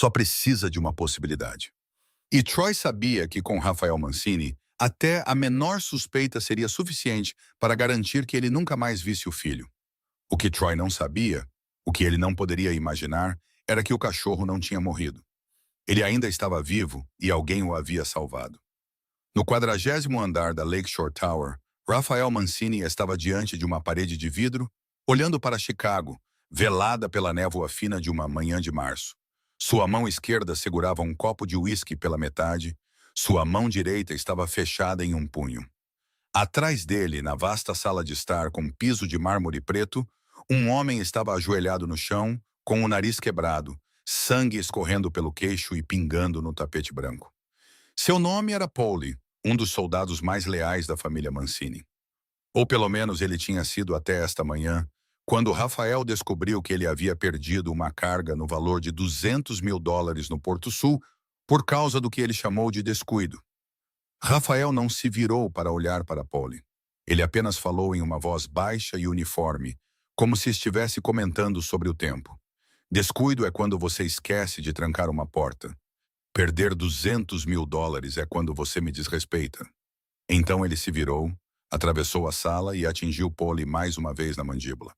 só precisa de uma possibilidade. E Troy sabia que com Rafael Mancini, até a menor suspeita seria suficiente para garantir que ele nunca mais visse o filho. O que Troy não sabia, o que ele não poderia imaginar, era que o cachorro não tinha morrido. Ele ainda estava vivo e alguém o havia salvado. No 40º andar da Lakeshore Tower, Rafael Mancini estava diante de uma parede de vidro, olhando para Chicago, velada pela névoa fina de uma manhã de março. Sua mão esquerda segurava um copo de uísque pela metade, sua mão direita estava fechada em um punho. Atrás dele, na vasta sala de estar com piso de mármore preto, um homem estava ajoelhado no chão, com o nariz quebrado, sangue escorrendo pelo queixo e pingando no tapete branco. Seu nome era Paulie, um dos soldados mais leais da família Mancini. Ou pelo menos ele tinha sido até esta manhã, quando Rafael descobriu que ele havia perdido uma carga no valor de $200.000 no Porto Sul por causa do que ele chamou de descuido. Rafael não se virou para olhar para Paulie. Ele apenas falou em uma voz baixa e uniforme, como se estivesse comentando sobre o tempo. Descuido é quando você esquece de trancar uma porta. Perder $200.000 é quando você me desrespeita. Então ele se virou, atravessou a sala e atingiu Paulie mais uma vez na mandíbula.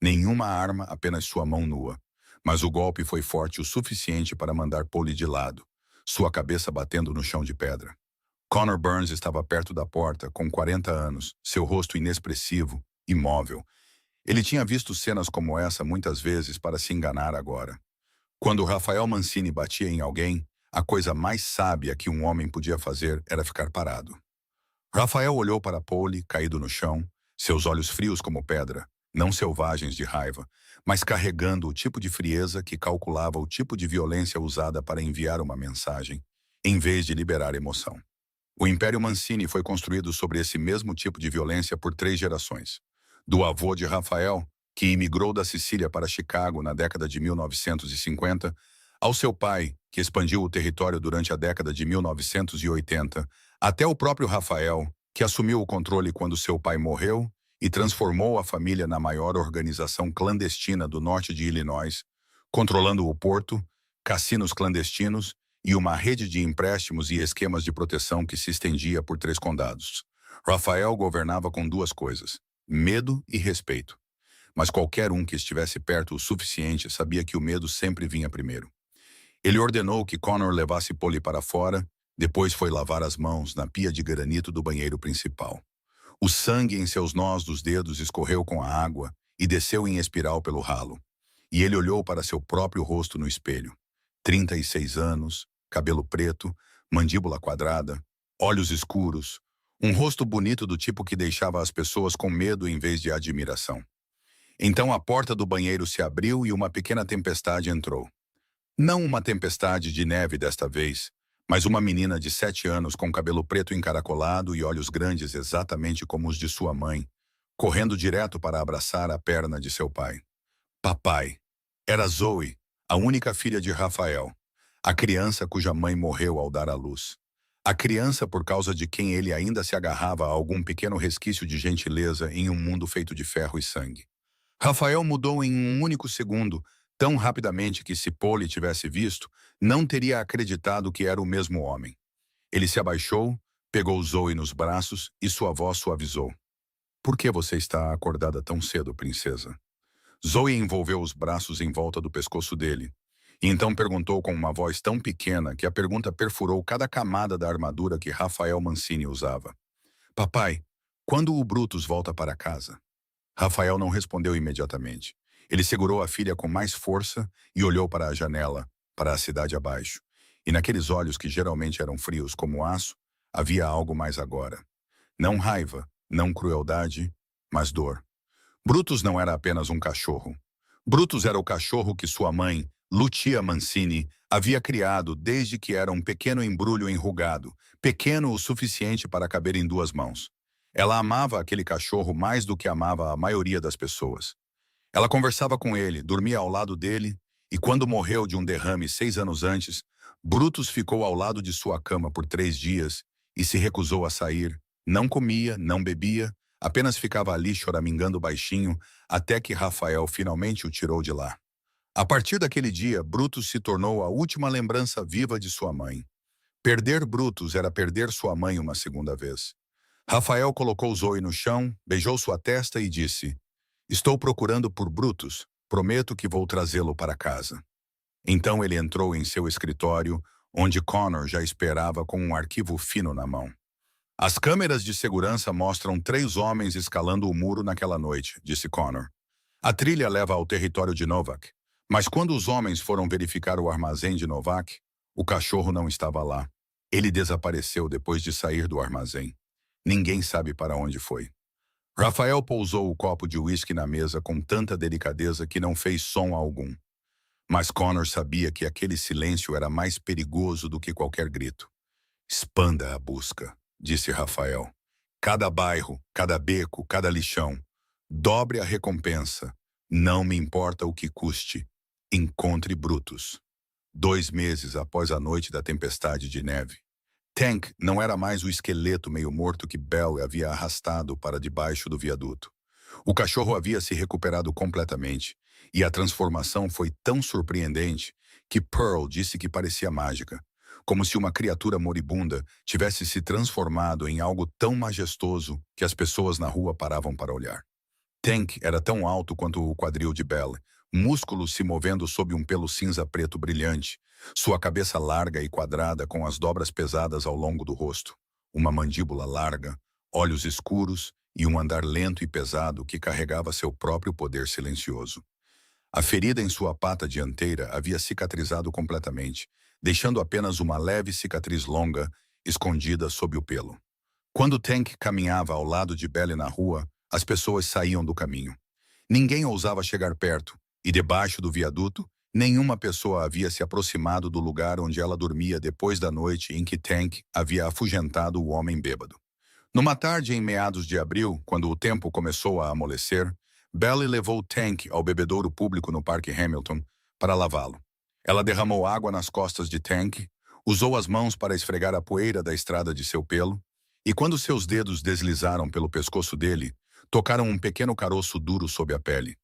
Nenhuma arma, apenas sua mão nua. Mas o golpe foi forte o suficiente para mandar Paulie de lado, sua cabeça batendo no chão de pedra. Connor Burns estava perto da porta, com 40 anos, seu rosto inexpressivo, imóvel. Ele tinha visto cenas como essa muitas vezes para se enganar agora. Quando Rafael Mancini batia em alguém, a coisa mais sábia que um homem podia fazer era ficar parado. Rafael olhou para Paulie, caído no chão, seus olhos frios como pedra, não selvagens de raiva, mas carregando o tipo de frieza que calculava o tipo de violência usada para enviar uma mensagem, em vez de liberar emoção. O Império Mancini foi construído sobre esse mesmo tipo de violência por 3 gerações. Do avô de Rafael, que imigrou da Sicília para Chicago na década de 1950, ao seu pai, que expandiu o território durante a década de 1980, até o próprio Rafael, que assumiu o controle quando seu pai morreu e transformou a família na maior organização clandestina do norte de Illinois, controlando o porto, cassinos clandestinos e uma rede de empréstimos e esquemas de proteção que se estendia por 3 condados. Rafael governava com 2 coisas: medo e respeito. Mas qualquer um que estivesse perto o suficiente sabia que o medo sempre vinha primeiro. Ele ordenou que Connor levasse Paulie para fora, depois foi lavar as mãos na pia de granito do banheiro principal. O sangue em seus nós dos dedos escorreu com a água e desceu em espiral pelo ralo. E ele olhou para seu próprio rosto no espelho. 36 anos, cabelo preto, mandíbula quadrada, olhos escuros, um rosto bonito do tipo que deixava as pessoas com medo em vez de admiração. Então a porta do banheiro se abriu e uma pequena tempestade entrou. Não uma tempestade de neve desta vez, mas uma menina de 7 anos com cabelo preto encaracolado e olhos grandes exatamente como os de sua mãe, correndo direto para abraçar a perna de seu pai. Papai. Era Zoe, a única filha de Rafael, a criança cuja mãe morreu ao dar à luz. A criança por causa de quem ele ainda se agarrava a algum pequeno resquício de gentileza em um mundo feito de ferro e sangue. Rafael mudou em um único segundo, tão rapidamente que se Paulie tivesse visto, não teria acreditado que era o mesmo homem. Ele se abaixou, pegou Zoe nos braços e sua voz suavizou. Por que você está acordada tão cedo, princesa? Zoe envolveu os braços em volta do pescoço dele, e então perguntou com uma voz tão pequena que a pergunta perfurou cada camada da armadura que Rafael Mancini usava. Papai, quando o Brutus volta para casa? Rafael não respondeu imediatamente. Ele segurou a filha com mais força e olhou para a janela, para a cidade abaixo. E naqueles olhos que geralmente eram frios como aço, havia algo mais agora. Não raiva, não crueldade, mas dor. Brutus não era apenas um cachorro. Brutus era o cachorro que sua mãe, Lucia Mancini, havia criado desde que era um pequeno embrulho enrugado, pequeno o suficiente para caber em 2 mãos. Ela amava aquele cachorro mais do que amava a maioria das pessoas. Ela conversava com ele, dormia ao lado dele, e quando morreu de um derrame 6 anos antes, Brutus ficou ao lado de sua cama por 3 dias e se recusou a sair, não comia, não bebia, apenas ficava ali choramingando baixinho até que Rafael finalmente o tirou de lá. A partir daquele dia, Brutus se tornou a última lembrança viva de sua mãe. Perder Brutus era perder sua mãe uma segunda vez. Rafael colocou Zoe no chão, beijou sua testa e disse: "Estou procurando por Brutus. Prometo que vou trazê-lo para casa." Então ele entrou em seu escritório, onde Connor já esperava com um arquivo fino na mão. "As câmeras de segurança mostram 3 homens escalando o muro naquela noite", disse Connor. "A trilha leva ao território de Novak. Mas quando os homens foram verificar o armazém de Novak, o cachorro não estava lá. Ele desapareceu depois de sair do armazém. Ninguém sabe para onde foi." Rafael pousou o copo de uísque na mesa com tanta delicadeza que não fez som algum. Mas Connor sabia que aquele silêncio era mais perigoso do que qualquer grito. "Expanda a busca", disse Rafael. "Cada bairro, cada beco, cada lixão. Dobre a recompensa. Não me importa o que custe. Encontre Brutus." 2 meses após a noite da tempestade de neve, Tank não era mais o esqueleto meio morto que Belle havia arrastado para debaixo do viaduto. O cachorro havia se recuperado completamente, e a transformação foi tão surpreendente que Pearl disse que parecia mágica, como se uma criatura moribunda tivesse se transformado em algo tão majestoso que as pessoas na rua paravam para olhar. Tank era tão alto quanto o quadril de Belle, músculos se movendo sob um pelo cinza-preto brilhante, sua cabeça larga e quadrada com as dobras pesadas ao longo do rosto, uma mandíbula larga, olhos escuros e um andar lento e pesado que carregava seu próprio poder silencioso. A ferida em sua pata dianteira havia cicatrizado completamente, deixando apenas uma leve cicatriz longa, escondida sob o pelo. Quando Tank caminhava ao lado de Belle na rua, as pessoas saíam do caminho. Ninguém ousava chegar perto, e debaixo do viaduto, nenhuma pessoa havia se aproximado do lugar onde ela dormia depois da noite em que Tank havia afugentado o homem bêbado. Numa tarde em meados de abril, quando o tempo começou a amolecer, Belle levou Tank ao bebedouro público no Parque Hamilton para lavá-lo. Ela derramou água nas costas de Tank, usou as mãos para esfregar a poeira da estrada de seu pelo, e quando seus dedos deslizaram pelo pescoço dele, tocaram um pequeno caroço duro sob a pele,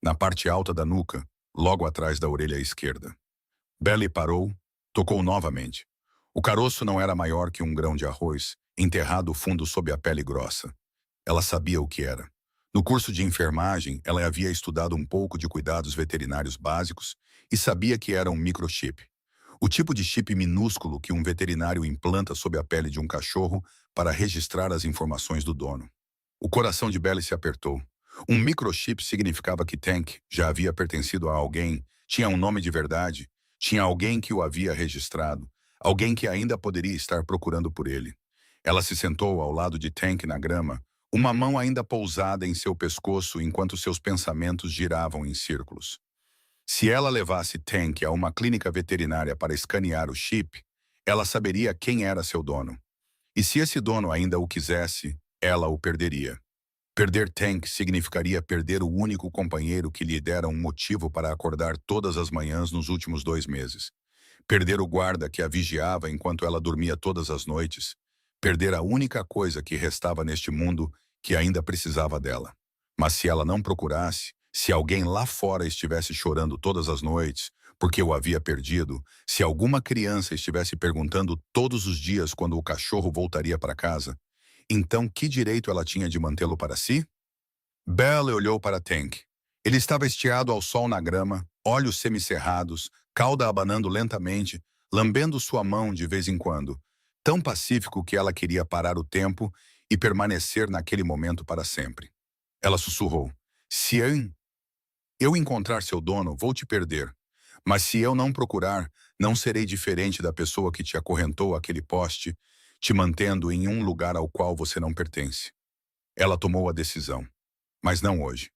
na parte alta da nuca, logo atrás da orelha esquerda. Belle parou, tocou novamente. O caroço não era maior que um grão de arroz, enterrado fundo sob a pele grossa. Ela sabia o que era. No curso de enfermagem, ela havia estudado um pouco de cuidados veterinários básicos e sabia que era um microchip. O tipo de chip minúsculo que um veterinário implanta sob a pele de um cachorro para registrar as informações do dono. O coração de Belle se apertou. Um microchip significava que Tank já havia pertencido a alguém, tinha um nome de verdade, tinha alguém que o havia registrado, alguém que ainda poderia estar procurando por ele. Ela se sentou ao lado de Tank na grama, uma mão ainda pousada em seu pescoço enquanto seus pensamentos giravam em círculos. Se ela levasse Tank a uma clínica veterinária para escanear o chip, ela saberia quem era seu dono. E se esse dono ainda o quisesse, ela o perderia. Perder Tank significaria perder o único companheiro que lhe dera um motivo para acordar todas as manhãs nos últimos 2 meses. Perder o guarda que a vigiava enquanto ela dormia todas as noites. Perder a única coisa que restava neste mundo que ainda precisava dela. Mas se ela não procurasse, se alguém lá fora estivesse chorando todas as noites porque o havia perdido, se alguma criança estivesse perguntando todos os dias quando o cachorro voltaria para casa, então que direito ela tinha de mantê-lo para si? Belle olhou para Tank. Ele estava estiado ao sol na grama, olhos semicerrados, cauda abanando lentamente, lambendo sua mão de vez em quando, tão pacífico que ela queria parar o tempo e permanecer naquele momento para sempre. Ela sussurrou: "Se eu encontrar seu dono, vou te perder. Mas se eu não procurar, não serei diferente da pessoa que te acorrentou àquele poste, te mantendo em um lugar ao qual você não pertence." Ela tomou a decisão. Mas não hoje.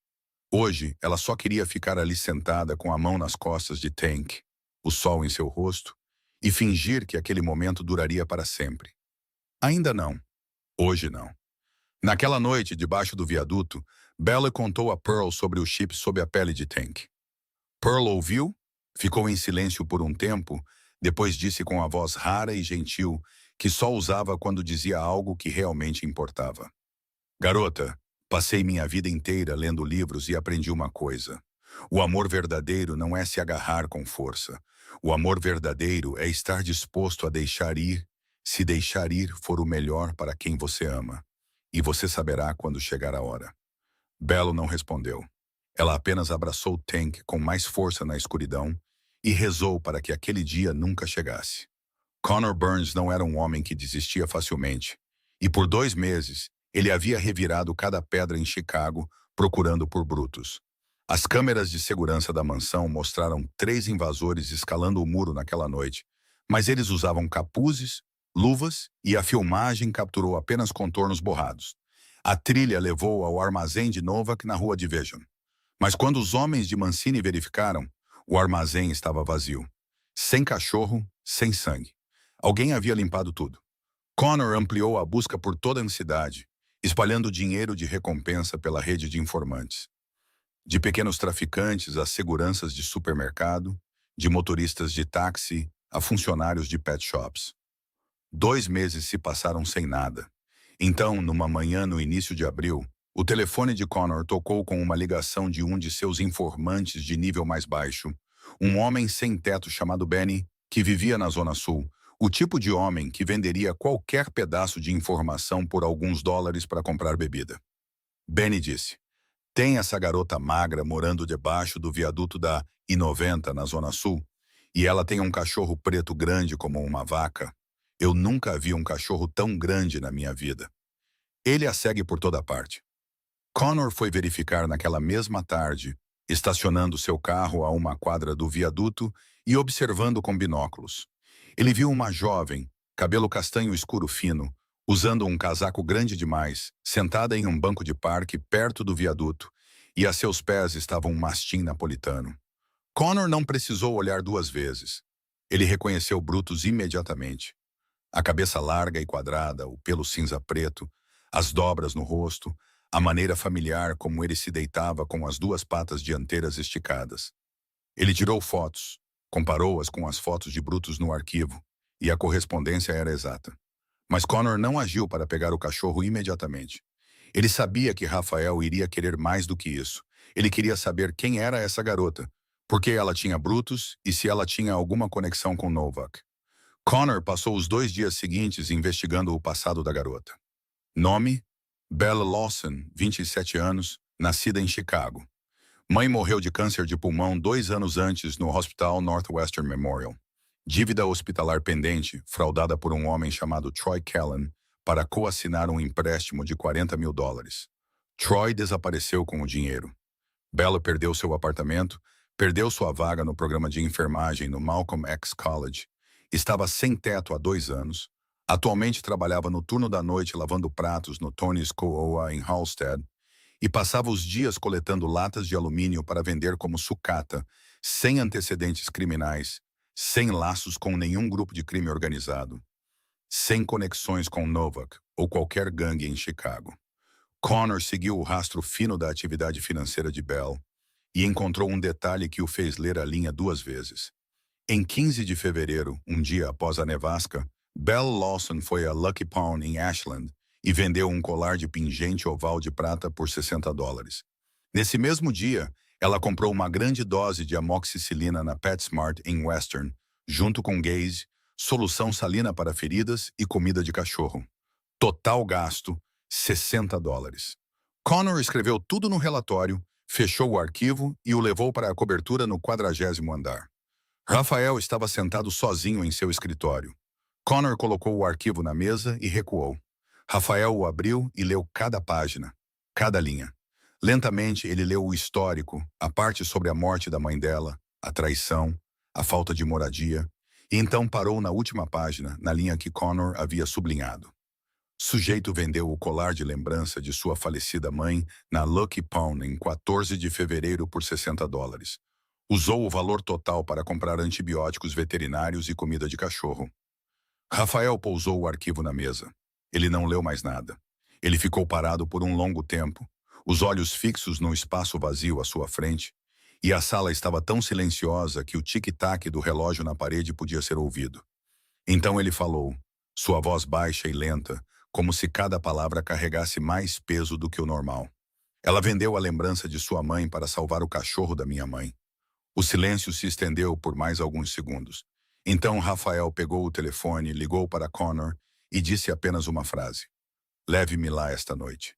Hoje, ela só queria ficar ali sentada com a mão nas costas de Tank, o sol em seu rosto, e fingir que aquele momento duraria para sempre. Ainda não. Hoje não. Naquela noite, debaixo do viaduto, Belle contou a Pearl sobre o chip sob a pele de Tank. Pearl ouviu, ficou em silêncio por um tempo, depois disse com a voz rara e gentil que só usava quando dizia algo que realmente importava: "Garota, passei minha vida inteira lendo livros e aprendi uma coisa. O amor verdadeiro não é se agarrar com força. O amor verdadeiro é estar disposto a deixar ir, se deixar ir for o melhor para quem você ama. E você saberá quando chegar a hora. Belo não respondeu. Ela apenas abraçou Tank com mais força na escuridão e rezou para que aquele dia nunca chegasse. Connor Burns não era um homem que desistia facilmente, e por 2 meses ele havia revirado cada pedra em Chicago procurando por Brutus. As câmeras de segurança da mansão mostraram 3 invasores escalando o muro naquela noite, mas eles usavam capuzes, luvas e a filmagem capturou apenas contornos borrados. A trilha levou ao armazém de Novak na rua Division. Mas quando os homens de Mancini verificaram, o armazém estava vazio. Sem cachorro, sem sangue. Alguém havia limpado tudo. Connor ampliou a busca por toda a cidade, espalhando dinheiro de recompensa pela rede de informantes. De pequenos traficantes a seguranças de supermercado, de motoristas de táxi a funcionários de pet shops. 2 meses se passaram sem nada. Então, numa manhã no início de abril, o telefone de Connor tocou com uma ligação de um de seus informantes de nível mais baixo, um homem sem teto chamado Benny, que vivia na Zona Sul, o tipo de homem que venderia qualquer pedaço de informação por alguns dólares para comprar bebida. Benny disse: "Tem essa garota magra morando debaixo do viaduto da I-90 na Zona Sul, e ela tem um cachorro preto grande como uma vaca. Eu nunca vi um cachorro tão grande na minha vida. Ele a segue por toda parte." Connor foi verificar naquela mesma tarde, estacionando seu carro a uma quadra do viaduto e observando com binóculos. Ele viu uma jovem, cabelo castanho escuro fino, usando um casaco grande demais, sentada em um banco de parque perto do viaduto, e a seus pés estava um mastim napolitano. Connor não precisou olhar 2 vezes. Ele reconheceu Brutus imediatamente. A cabeça larga e quadrada, o pelo cinza preto, as dobras no rosto, a maneira familiar como ele se deitava com as 2 patas dianteiras esticadas. Ele tirou fotos, comparou-as com as fotos de Brutus no arquivo, e a correspondência era exata. Mas Connor não agiu para pegar o cachorro imediatamente. Ele sabia que Rafael iria querer mais do que isso. Ele queria saber quem era essa garota, por que ela tinha Brutus e se ela tinha alguma conexão com Novak. Connor passou os 2 dias seguintes investigando o passado da garota. Nome: Bella Lawson, 27 anos, nascida em Chicago. Mãe morreu de câncer de pulmão 2 anos antes no Hospital Northwestern Memorial. Dívida hospitalar pendente, fraudada por um homem chamado Troy Callan para coassinar um empréstimo de $40 mil. Troy desapareceu com o dinheiro. Bella perdeu seu apartamento, perdeu sua vaga no programa de enfermagem no Malcolm X College, estava sem teto há 2 anos, atualmente trabalhava no turno da noite lavando pratos no Tony's Coa em Halstead e passava os dias coletando latas de alumínio para vender como sucata, sem antecedentes criminais, sem laços com nenhum grupo de crime organizado, sem conexões com Novak ou qualquer gangue em Chicago. Connor seguiu o rastro fino da atividade financeira de Bell e encontrou um detalhe que o fez ler a linha 2 vezes. Em 15 de fevereiro, um dia após a nevasca, Belle Lawson foi a Lucky Pawn em Ashland e vendeu um colar de pingente oval de prata por $60. Nesse mesmo dia, ela comprou uma grande dose de amoxicilina na PetSmart em Western, junto com Gaze, solução salina para feridas e comida de cachorro. Total gasto, $60. Connor escreveu tudo no relatório, fechou o arquivo e o levou para a cobertura no 40º andar. Rafael estava sentado sozinho em seu escritório. Connor colocou o arquivo na mesa e recuou. Rafael o abriu e leu cada página, cada linha. Lentamente, ele leu o histórico, a parte sobre a morte da mãe dela, a traição, a falta de moradia, e então parou na última página, na linha que Connor havia sublinhado. Sujeito vendeu o colar de lembrança de sua falecida mãe na Lucky Pawn em 14 de fevereiro por $60. Usou o valor total para comprar antibióticos veterinários e comida de cachorro. Rafael pousou o arquivo na mesa. Ele não leu mais nada. Ele ficou parado por um longo tempo, os olhos fixos no espaço vazio à sua frente, e a sala estava tão silenciosa que o tic-tac do relógio na parede podia ser ouvido. Então ele falou, sua voz baixa e lenta, como se cada palavra carregasse mais peso do que o normal. Ela vendeu a lembrança de sua mãe para salvar o cachorro da minha mãe. O silêncio se estendeu por mais alguns segundos. Então Rafael pegou o telefone, ligou para Connor e disse apenas uma frase: "Leve-me lá esta noite."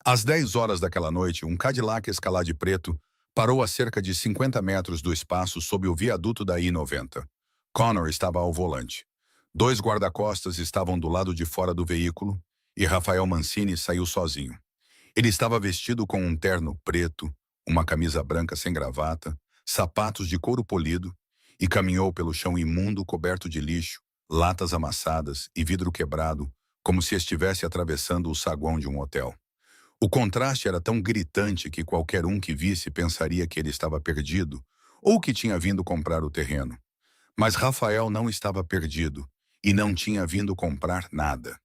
Às 10 horas daquela noite, um Cadillac Escalade preto parou a cerca de 50 metros do espaço sob o viaduto da I-90. Connor estava ao volante. Dois guarda-costas estavam do lado de fora do veículo e Rafael Mancini saiu sozinho. Ele estava vestido com um terno preto, uma camisa branca sem gravata, sapatos de couro polido e caminhou pelo chão imundo coberto de lixo, latas amassadas e vidro quebrado, como se estivesse atravessando o saguão de um hotel. O contraste era tão gritante que qualquer um que visse pensaria que ele estava perdido ou que tinha vindo comprar o terreno. Mas Rafael não estava perdido e não tinha vindo comprar nada.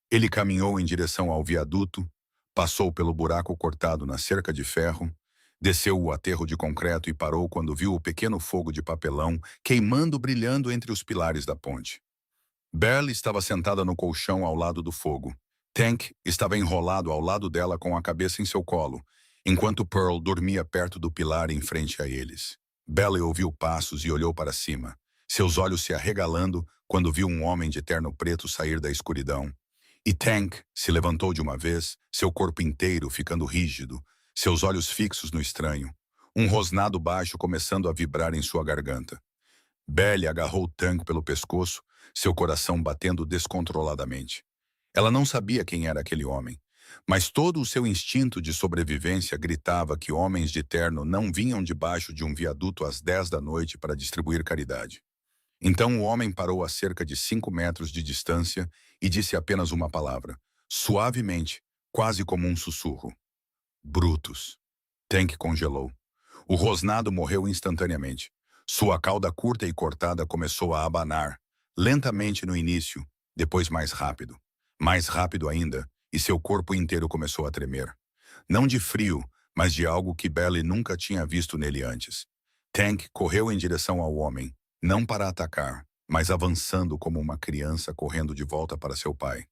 Ele caminhou em direção ao viaduto, passou pelo buraco cortado na cerca de ferro, desceu o aterro de concreto e parou quando viu o pequeno fogo de papelão queimando brilhando entre os pilares da ponte. Belle estava sentada no colchão ao lado do fogo. Tank estava enrolado ao lado dela com a cabeça em seu colo, enquanto Pearl dormia perto do pilar em frente a eles. Belle ouviu passos e olhou para cima, seus olhos se arregalando quando viu um homem de terno preto sair da escuridão. E Tank se levantou de uma vez, seu corpo inteiro ficando rígido, seus olhos fixos no estranho, um rosnado baixo começando a vibrar em sua garganta. Belle agarrou Tank pelo pescoço, seu coração batendo descontroladamente. Ela não sabia quem era aquele homem, mas todo o seu instinto de sobrevivência gritava que homens de terno não vinham debaixo de um viaduto às 10 da noite para distribuir caridade. Então o homem parou a cerca de 5 metros de distância e disse apenas uma palavra, suavemente, quase como um sussurro. Brutus. Tank congelou. O rosnado morreu instantaneamente. Sua cauda curta e cortada começou a abanar, lentamente no início, depois mais rápido ainda, e seu corpo inteiro começou a tremer. Não de frio, mas de algo que Belle nunca tinha visto nele antes. Tank correu em direção ao homem, não para atacar, mas avançando como uma criança correndo de volta para seu pai.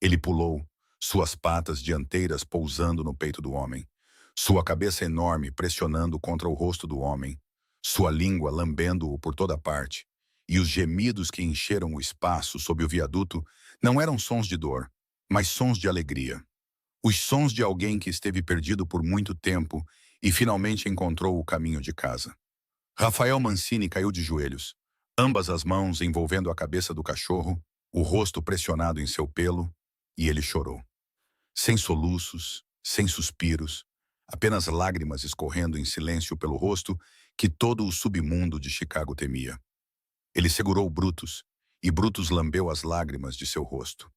Ele pulou, suas patas dianteiras pousando no peito do homem, sua cabeça enorme pressionando contra o rosto do homem, sua língua lambendo-o por toda parte, e os gemidos que encheram o espaço sob o viaduto não eram sons de dor, mas sons de alegria. Os sons de alguém que esteve perdido por muito tempo e finalmente encontrou o caminho de casa. Rafael Mancini caiu de joelhos, ambas as mãos envolvendo a cabeça do cachorro, o rosto pressionado em seu pelo, e ele chorou. Sem soluços, sem suspiros, apenas lágrimas escorrendo em silêncio pelo rosto que todo o submundo de Chicago temia. Ele segurou Brutus, e Brutus lambeu as lágrimas de seu rosto.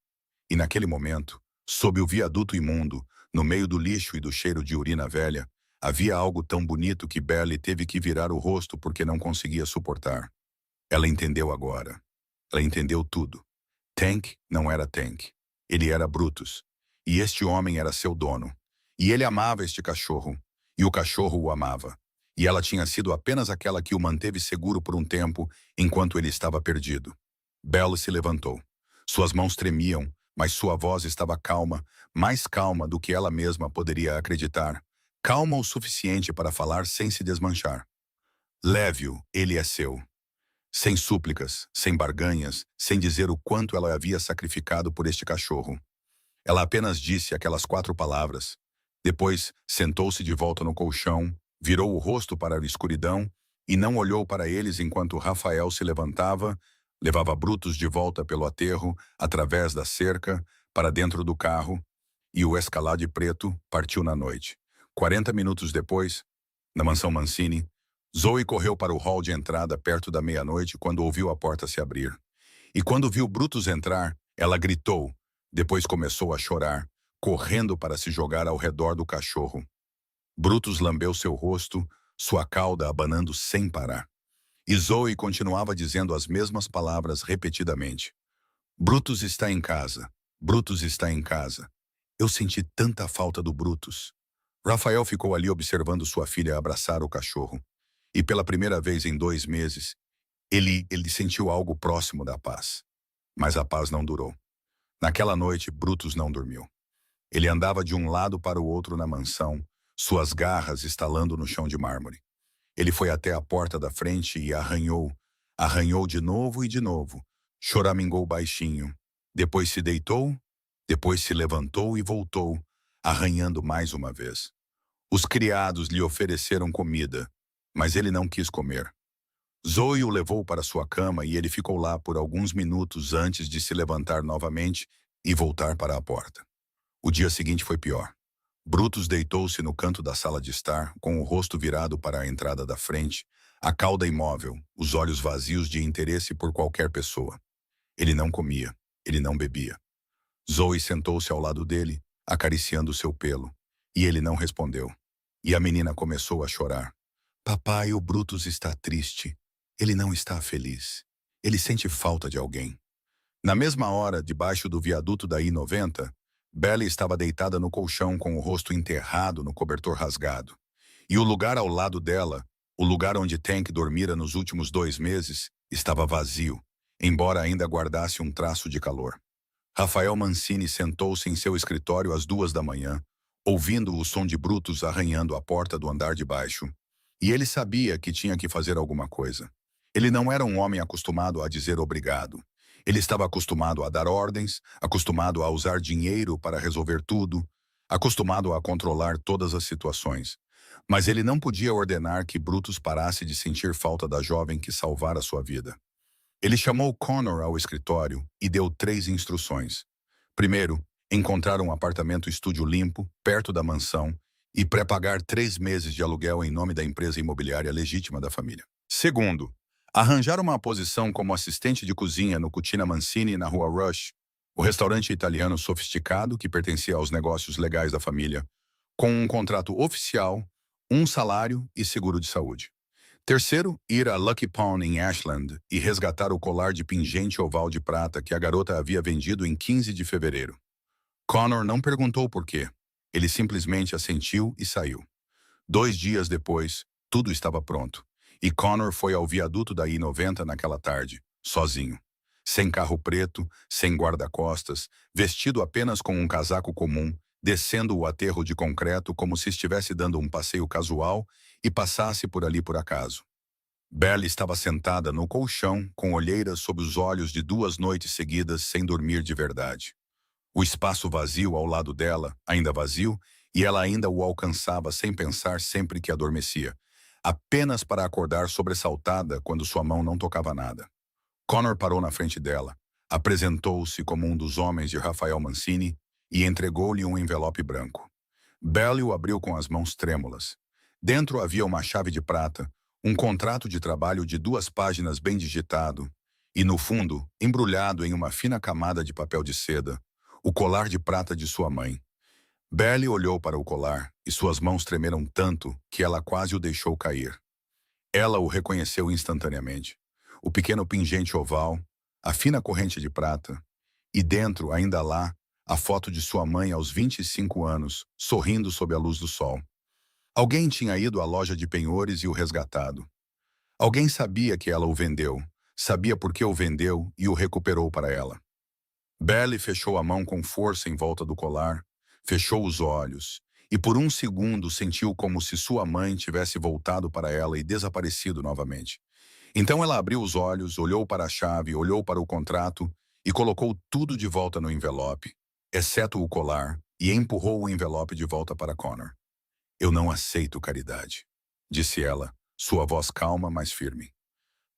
E naquele momento, sob o viaduto imundo, no meio do lixo e do cheiro de urina velha, havia algo tão bonito que Belle teve que virar o rosto porque não conseguia suportar. Ela entendeu agora. Ela entendeu tudo. Tank não era Tank. Ele era Brutus. E este homem era seu dono. E ele amava este cachorro. E o cachorro o amava. E ela tinha sido apenas aquela que o manteve seguro por um tempo, enquanto ele estava perdido. Belle se levantou. Suas mãos tremiam, mas sua voz estava calma, mais calma do que ela mesma poderia acreditar. Calma o suficiente para falar sem se desmanchar. Leve-o, ele é seu. Sem súplicas, sem barganhas, sem dizer o quanto ela havia sacrificado por este cachorro. Ela apenas disse aquelas 4 palavras. Depois, sentou-se de volta no colchão, virou o rosto para a escuridão e não olhou para eles enquanto Rafael se levantava, levava Brutus de volta pelo aterro, através da cerca, para dentro do carro, e o Escalade preto partiu na noite. 40 minutos depois, na mansão Mancini, Zoe correu para o hall de entrada perto da meia-noite quando ouviu a porta se abrir. E quando viu Brutus entrar, ela gritou, depois começou a chorar, correndo para se jogar ao redor do cachorro. Brutus lambeu seu rosto, sua cauda abanando sem parar. E Zoe continuava dizendo as mesmas palavras repetidamente. Brutus está em casa. Brutus está em casa. Eu senti tanta falta do Brutus. Rafael ficou ali observando sua filha abraçar o cachorro. E pela primeira vez em 2 meses, ele sentiu algo próximo da paz. Mas a paz não durou. Naquela noite, Brutus não dormiu. Ele andava de um lado para o outro na mansão, suas garras estalando no chão de mármore. Ele foi até a porta da frente e arranhou. Arranhou de novo. Choramingou baixinho. Depois se deitou, depois se levantou e voltou, arranhando mais uma vez. Os criados lhe ofereceram comida, mas ele não quis comer. Zoe o levou para sua cama e ele ficou lá por alguns minutos antes de se levantar novamente e voltar para a porta. O dia seguinte foi pior. Brutus deitou-se no canto da sala de estar, com o rosto virado para a entrada da frente, a cauda imóvel, os olhos vazios de interesse por qualquer pessoa. Ele não comia, ele não bebia. Zoe sentou-se ao lado dele, acariciando seu pelo, e ele não respondeu. E a menina começou a chorar. Papai, o Brutus está triste. Ele não está feliz. Ele sente falta de alguém. Na mesma hora, debaixo do viaduto da I-90, Belly estava deitada no colchão com o rosto enterrado no cobertor rasgado. E o lugar ao lado dela, o lugar onde Tank dormira nos últimos 2 meses, estava vazio, embora ainda guardasse um traço de calor. Rafael Mancini sentou-se em seu escritório às 2 da manhã, ouvindo o som de Brutus arranhando a porta do andar de baixo. E ele sabia que tinha que fazer alguma coisa. Ele não era um homem acostumado a dizer obrigado. Ele estava acostumado a dar ordens, acostumado a usar dinheiro para resolver tudo, acostumado a controlar todas as situações. Mas ele não podia ordenar que Brutus parasse de sentir falta da jovem que salvara sua vida. Ele chamou Connor ao escritório e deu 3 instruções. Primeiro, encontrar um apartamento-estúdio limpo, perto da mansão, e pré-pagar 3 meses de aluguel em nome da empresa imobiliária legítima da família. Segundo, arranjar uma posição como assistente de cozinha no Cucina Mancini na Rua Rush, o restaurante italiano sofisticado que pertencia aos negócios legais da família, com um contrato oficial, um salário e seguro de saúde. Terceiro, ir a Lucky Pawn em Ashland e resgatar o colar de pingente oval de prata que a garota havia vendido em 15 de fevereiro. Connor não perguntou por quê. Ele simplesmente assentiu e saiu. 2 dias depois, tudo estava pronto. E Connor foi ao viaduto da I-90 naquela tarde, sozinho. Sem carro preto, sem guarda-costas, vestido apenas com um casaco comum, descendo o aterro de concreto como se estivesse dando um passeio casual e passasse por ali por acaso. Belly estava sentada no colchão, com olheiras sob os olhos de 2 noites seguidas sem dormir de verdade. O espaço vazio ao lado dela, ainda vazio, e ela ainda o alcançava sem pensar sempre que adormecia, apenas para acordar sobressaltada quando sua mão não tocava nada. Connor parou na frente dela, apresentou-se como um dos homens de Rafael Mancini e entregou-lhe um envelope branco. Belly o abriu com as mãos trêmulas. Dentro havia uma chave de prata, um contrato de trabalho de 2 páginas bem digitado, e no fundo, embrulhado em uma fina camada de papel de seda, o colar de prata de sua mãe. Belly olhou para o colar e suas mãos tremeram tanto que ela quase o deixou cair. Ela o reconheceu instantaneamente. O pequeno pingente oval, a fina corrente de prata, e dentro, ainda lá, a foto de sua mãe aos 25 anos, sorrindo sob a luz do sol. Alguém tinha ido à loja de penhores e o resgatado. Alguém sabia que ela o vendeu, sabia por que o vendeu e o recuperou para ela. Belly fechou a mão com força em volta do colar, fechou os olhos, e por um segundo sentiu como se sua mãe tivesse voltado para ela e desaparecido novamente. Então ela abriu os olhos, olhou para a chave, olhou para o contrato e colocou tudo de volta no envelope, exceto o colar, e empurrou o envelope de volta para Connor. Eu não aceito caridade, disse ela, sua voz calma, mas firme.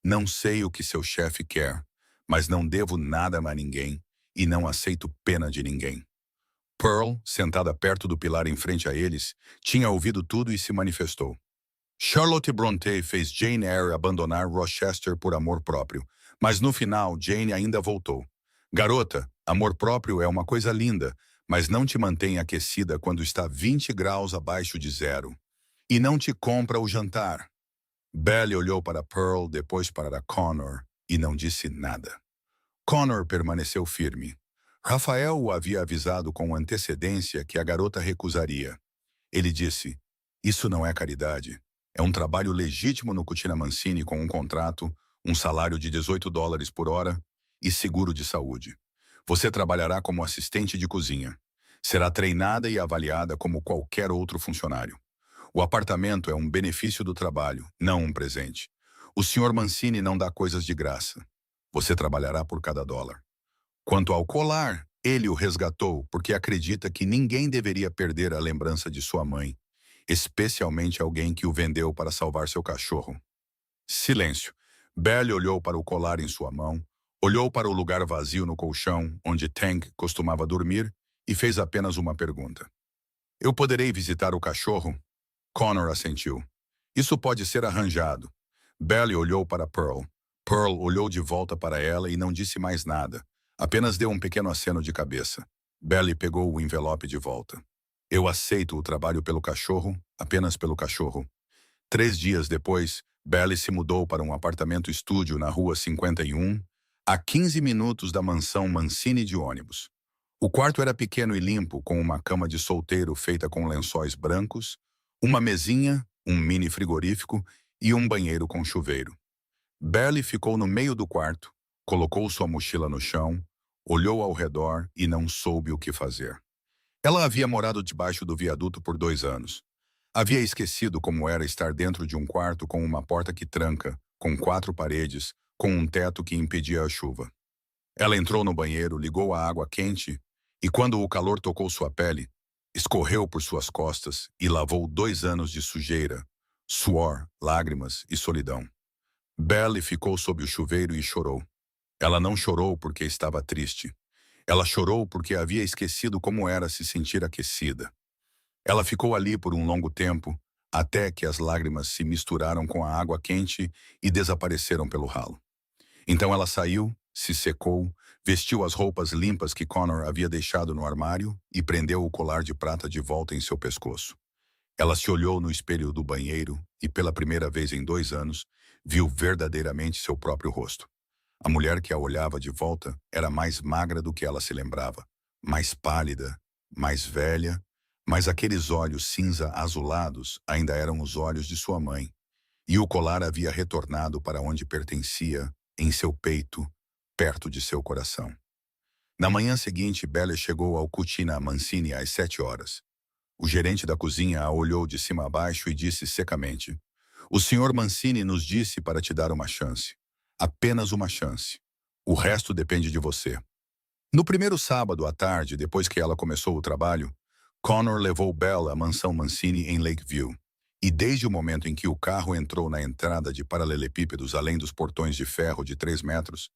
Não sei o que seu chefe quer, mas não devo nada a ninguém e não aceito pena de ninguém. Pearl, sentada perto do pilar em frente a eles, tinha ouvido tudo e se manifestou. Charlotte Brontë fez Jane Eyre abandonar Rochester por amor próprio, mas no final Jane ainda voltou. Garota, amor próprio é uma coisa linda, mas não te mantém aquecida quando está 20 graus abaixo de zero. E não te compra o jantar. Belly olhou para Pearl, depois para Connor, e não disse nada. Connor permaneceu firme. Rafael o havia avisado com antecedência que a garota recusaria. Ele disse, isso não é caridade. É um trabalho legítimo no Cucina Mancini com um contrato, um salário de $18 por hora e seguro de saúde. Você trabalhará como assistente de cozinha. Será treinada e avaliada como qualquer outro funcionário. O apartamento é um benefício do trabalho, não um presente. O Sr. Mancini não dá coisas de graça. Você trabalhará por cada dólar. Quanto ao colar, ele o resgatou porque acredita que ninguém deveria perder a lembrança de sua mãe, especialmente alguém que o vendeu para salvar seu cachorro. Silêncio. Belly olhou para o colar em sua mão, olhou para o lugar vazio no colchão onde Tank costumava dormir e fez apenas uma pergunta. Eu poderei visitar o cachorro? Connor assentiu. Isso pode ser arranjado. Belly olhou para Pearl. Pearl olhou de volta para ela e não disse mais nada. Apenas deu um pequeno aceno de cabeça. Belly pegou o envelope de volta. Eu aceito o trabalho pelo cachorro, apenas pelo cachorro. 3 dias depois, Belly se mudou para um apartamento estúdio na rua 51, a 15 minutos da mansão Mancini de ônibus. O quarto era pequeno e limpo, com uma cama de solteiro feita com lençóis brancos, uma mesinha, um mini frigorífico e um banheiro com chuveiro. Belly ficou no meio do quarto, colocou sua mochila no chão, olhou ao redor e não soube o que fazer. Ela havia morado debaixo do viaduto por 2 anos. Havia esquecido como era estar dentro de um quarto com uma porta que tranca, com 4 paredes, com um teto que impedia a chuva. Ela entrou no banheiro, ligou a água quente e, quando o calor tocou sua pele, escorreu por suas costas e lavou 2 anos de sujeira, suor, lágrimas e solidão. Belly ficou sob o chuveiro e chorou. Ela não chorou porque estava triste. Ela chorou porque havia esquecido como era se sentir aquecida. Ela ficou ali por um longo tempo, até que as lágrimas se misturaram com a água quente e desapareceram pelo ralo. Então ela saiu, se secou, vestiu as roupas limpas que Connor havia deixado no armário e prendeu o colar de prata de volta em seu pescoço. Ela se olhou no espelho do banheiro e, pela primeira vez em 2 anos, viu verdadeiramente seu próprio rosto. A mulher que a olhava de volta era mais magra do que ela se lembrava, mais pálida, mais velha, mas aqueles olhos cinza-azulados ainda eram os olhos de sua mãe, e o colar havia retornado para onde pertencia, em seu peito, perto de seu coração. Na manhã seguinte, Bella chegou ao Cucina Mancini às 7 horas. O gerente da cozinha a olhou de cima a baixo e disse secamente: "O senhor Mancini nos disse para te dar uma chance. Apenas uma chance. O resto depende de você." No primeiro sábado à tarde, depois que ela começou o trabalho, Connor levou Bella à mansão Mancini em Lakeview. E desde o momento em que o carro entrou na entrada de paralelepípedos além dos portões de ferro de 3 metros,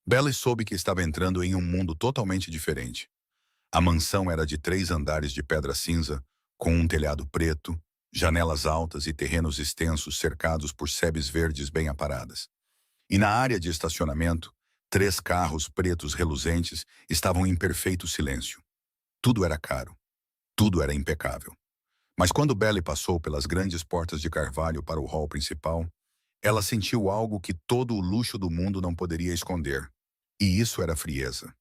Bella soube que estava entrando em um mundo totalmente diferente. A mansão era de 3 andares de pedra cinza, com um telhado preto, janelas altas e terrenos extensos cercados por sebes verdes bem aparadas. E na área de estacionamento, 3 carros pretos reluzentes estavam em perfeito silêncio. Tudo era caro. Tudo era impecável. Mas quando Bella passou pelas grandes portas de carvalho para o hall principal, ela sentiu algo que todo o luxo do mundo não poderia esconder. E isso era frieza.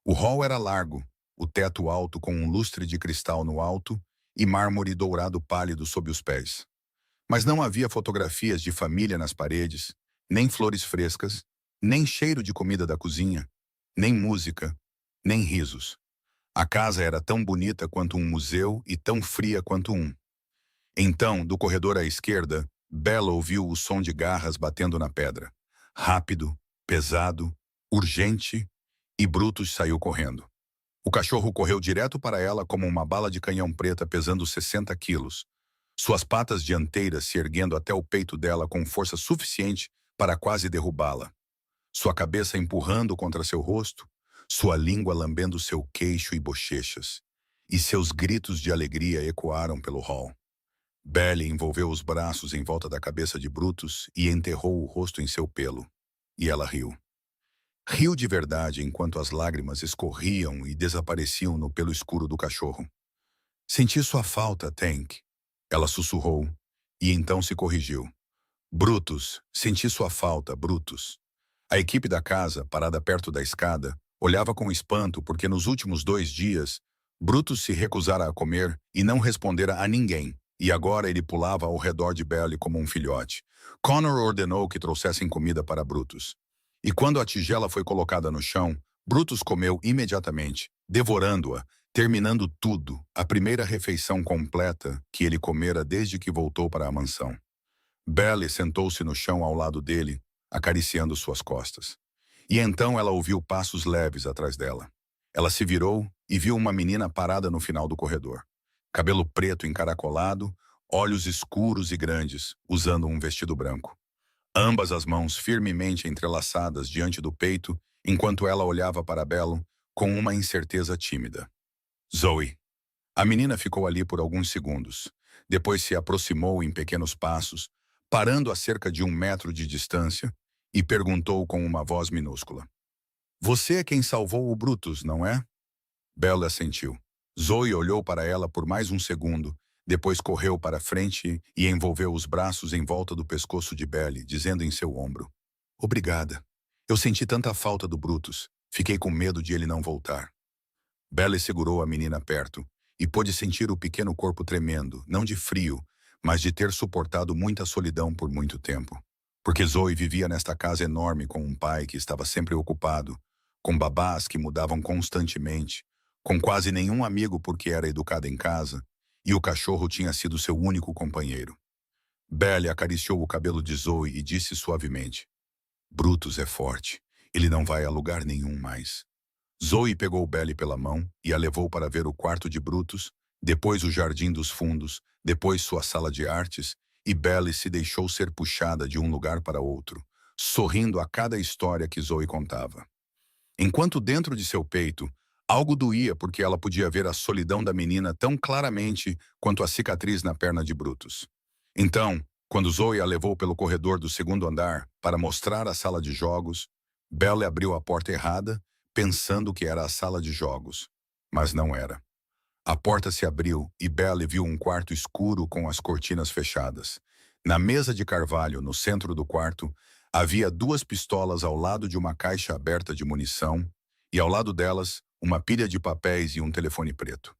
O hall era largo, o teto alto com um lustre de cristal no alto e mármore dourado pálido sob os pés. Mas não havia fotografias de família nas paredes, nem flores frescas, nem cheiro de comida da cozinha, nem música, nem risos. A casa era tão bonita quanto um museu e tão fria quanto um. Então, do corredor à esquerda, Bella ouviu o som de garras batendo na pedra. Rápido, pesado, urgente, e Brutus saiu correndo. O cachorro correu direto para ela como uma bala de canhão preta pesando 60 quilos. Suas patas dianteiras se erguendo até o peito dela com força suficiente para quase derrubá-la. Sua cabeça empurrando contra seu rosto, sua língua lambendo seu queixo e bochechas. E seus gritos de alegria ecoaram pelo hall. Belly envolveu os braços em volta da cabeça de Brutus e enterrou o rosto em seu pelo. E ela riu. Riu de verdade enquanto as lágrimas escorriam e desapareciam no pelo escuro do cachorro. "Senti sua falta, Tank." Ela sussurrou, e então se corrigiu. "Brutus, senti sua falta, Brutus." A equipe da casa, parada perto da escada, olhava com espanto porque nos últimos 2 dias, Brutus se recusara a comer e não respondera a ninguém, e agora ele pulava ao redor de Belly como um filhote. Connor ordenou que trouxessem comida para Brutus. E quando a tigela foi colocada no chão, Brutus comeu imediatamente, devorando-a, terminando tudo, a primeira refeição completa que ele comera desde que voltou para a mansão. Belly sentou-se no chão ao lado dele, acariciando suas costas. E então ela ouviu passos leves atrás dela. Ela se virou e viu uma menina parada no final do corredor. Cabelo preto encaracolado, olhos escuros e grandes, usando um vestido branco. Ambas as mãos firmemente entrelaçadas diante do peito, enquanto ela olhava para Bello com uma incerteza tímida. Zoe. A menina ficou ali por alguns segundos. Depois se aproximou em pequenos passos, parando a cerca de 1 metro de distância, e perguntou com uma voz minúscula. Você é quem salvou o Brutus, não é? Bello assentiu. Zoe olhou para ela por mais um segundo, depois correu para frente e envolveu os braços em volta do pescoço de Belly, dizendo em seu ombro. Obrigada. Eu senti tanta falta do Brutus. Fiquei com medo de ele não voltar. Belly segurou a menina perto e pôde sentir o pequeno corpo tremendo, não de frio, mas de ter suportado muita solidão por muito tempo. Porque Zoe vivia nesta casa enorme com um pai que estava sempre ocupado, com babás que mudavam constantemente, com quase nenhum amigo porque era educada em casa, e o cachorro tinha sido seu único companheiro. Belly acariciou o cabelo de Zoe e disse suavemente, Brutus é forte, ele não vai a lugar nenhum mais. Zoe pegou Belly pela mão e a levou para ver o quarto de Brutus, depois o jardim dos fundos, depois sua sala de artes, e Belly se deixou ser puxada de um lugar para outro, sorrindo a cada história que Zoe contava. Enquanto dentro de seu peito, algo doía porque ela podia ver a solidão da menina tão claramente quanto a cicatriz na perna de Brutus. Então, quando Zoe a levou pelo corredor do segundo andar para mostrar a sala de jogos, Belly abriu a porta errada, pensando que era a sala de jogos, mas não era. A porta se abriu e Belly viu um quarto escuro com as cortinas fechadas. Na mesa de carvalho, no centro do quarto, havia 2 pistolas ao lado de uma caixa aberta de munição e, ao lado delas, uma pilha de papéis e um telefone preto.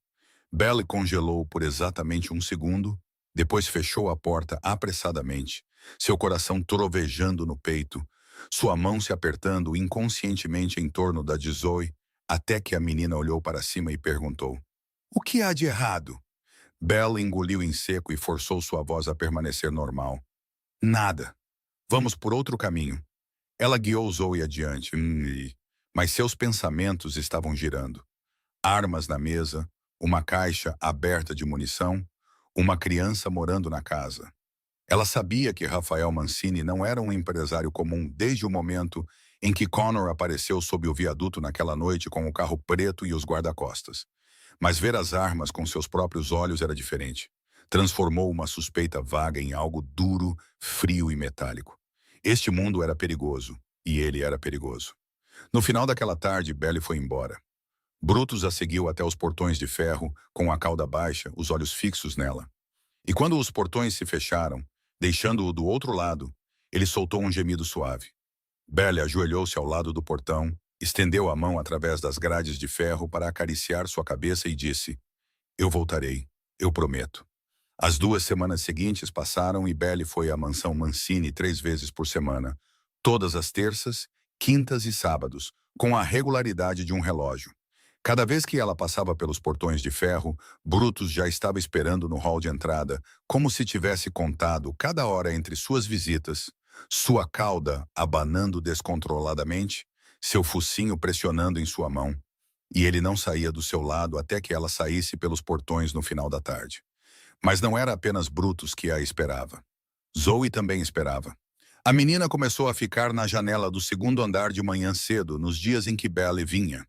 Belly congelou por exatamente 1 segundo, depois fechou a porta apressadamente, seu coração trovejando no peito, sua mão se apertando inconscientemente em torno da de Zoe, até que a menina olhou para cima e perguntou, o que há de errado? Belly engoliu em seco e forçou sua voz a permanecer normal. Nada. Vamos por outro caminho. Ela guiou Zoe adiante, mas seus pensamentos estavam girando. Armas na mesa, uma caixa aberta de munição, uma criança morando na casa. Ela sabia que Rafael Mancini não era um empresário comum desde o momento em que Connor apareceu sob o viaduto naquela noite com o carro preto e os guarda-costas. Mas ver as armas com seus próprios olhos era diferente. Transformou uma suspeita vaga em algo duro, frio e metálico. Este mundo era perigoso, e ele era perigoso. No final daquela tarde, Belly foi embora. Brutus a seguiu até os portões de ferro, com a cauda baixa, os olhos fixos nela. E quando os portões se fecharam, deixando-o do outro lado, ele soltou um gemido suave. Belly ajoelhou-se ao lado do portão, estendeu a mão através das grades de ferro para acariciar sua cabeça e disse, eu voltarei, eu prometo. As 2 semanas seguintes passaram e Belly foi à mansão Mancini 3 vezes por semana, todas as terças, quintas e sábados, com a regularidade de um relógio. Cada vez que ela passava pelos portões de ferro, Brutus já estava esperando no hall de entrada, como se tivesse contado cada hora entre suas visitas, sua cauda abanando descontroladamente, seu focinho pressionando em sua mão, e ele não saía do seu lado até que ela saísse pelos portões no final da tarde. Mas não era apenas Brutus que a esperava. Zoe também esperava. A menina começou a ficar na janela do segundo andar de manhã cedo, nos dias em que Belly vinha.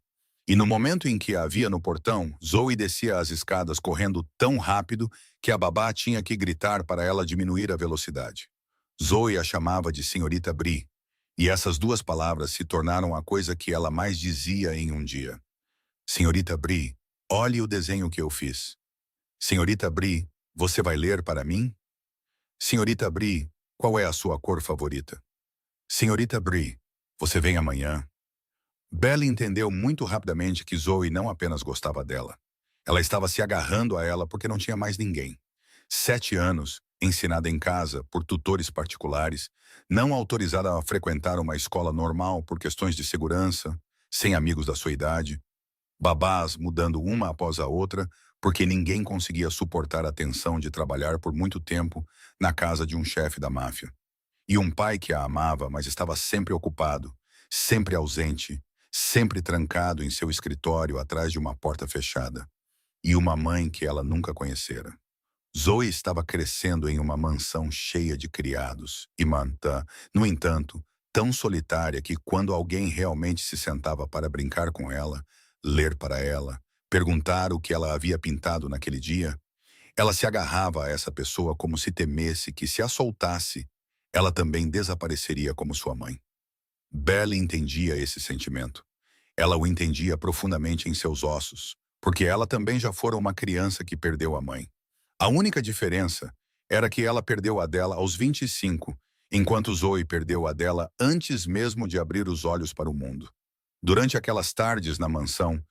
E no momento em que a via no portão, Zoe descia as escadas correndo tão rápido que a babá tinha que gritar para ela diminuir a velocidade. Zoe a chamava de Senhorita Brie, e essas 2 palavras se tornaram a coisa que ela mais dizia em um dia. Senhorita Brie, olhe o desenho que eu fiz. Senhorita Brie, você vai ler para mim? Senhorita Brie, qual é a sua cor favorita? Senhorita Brie, você vem amanhã? Belly entendeu muito rapidamente que Zoe não apenas gostava dela. Ela estava se agarrando a ela porque não tinha mais ninguém. 7 anos, ensinada em casa por tutores particulares, não autorizada a frequentar uma escola normal por questões de segurança, sem amigos da sua idade. Babás mudando uma após a outra, porque ninguém conseguia suportar a tensão de trabalhar por muito tempo na casa de um chefe da máfia. E um pai que a amava, mas estava sempre ocupado, sempre ausente, sempre trancado em seu escritório atrás de uma porta fechada. E uma mãe que ela nunca conhecera. Zoe estava crescendo em uma mansão cheia de criados e manta, no entanto, tão solitária que quando alguém realmente se sentava para brincar com ela, ler para ela, perguntar o que ela havia pintado naquele dia, ela se agarrava a essa pessoa como se temesse que, se a soltasse, ela também desapareceria como sua mãe. Belle entendia esse sentimento. Ela o entendia profundamente em seus ossos, porque ela também já fora uma criança que perdeu a mãe. A única diferença era que ela perdeu a dela aos 25, enquanto Zoe perdeu a dela antes mesmo de abrir os olhos para o mundo. Durante aquelas tardes na mansão,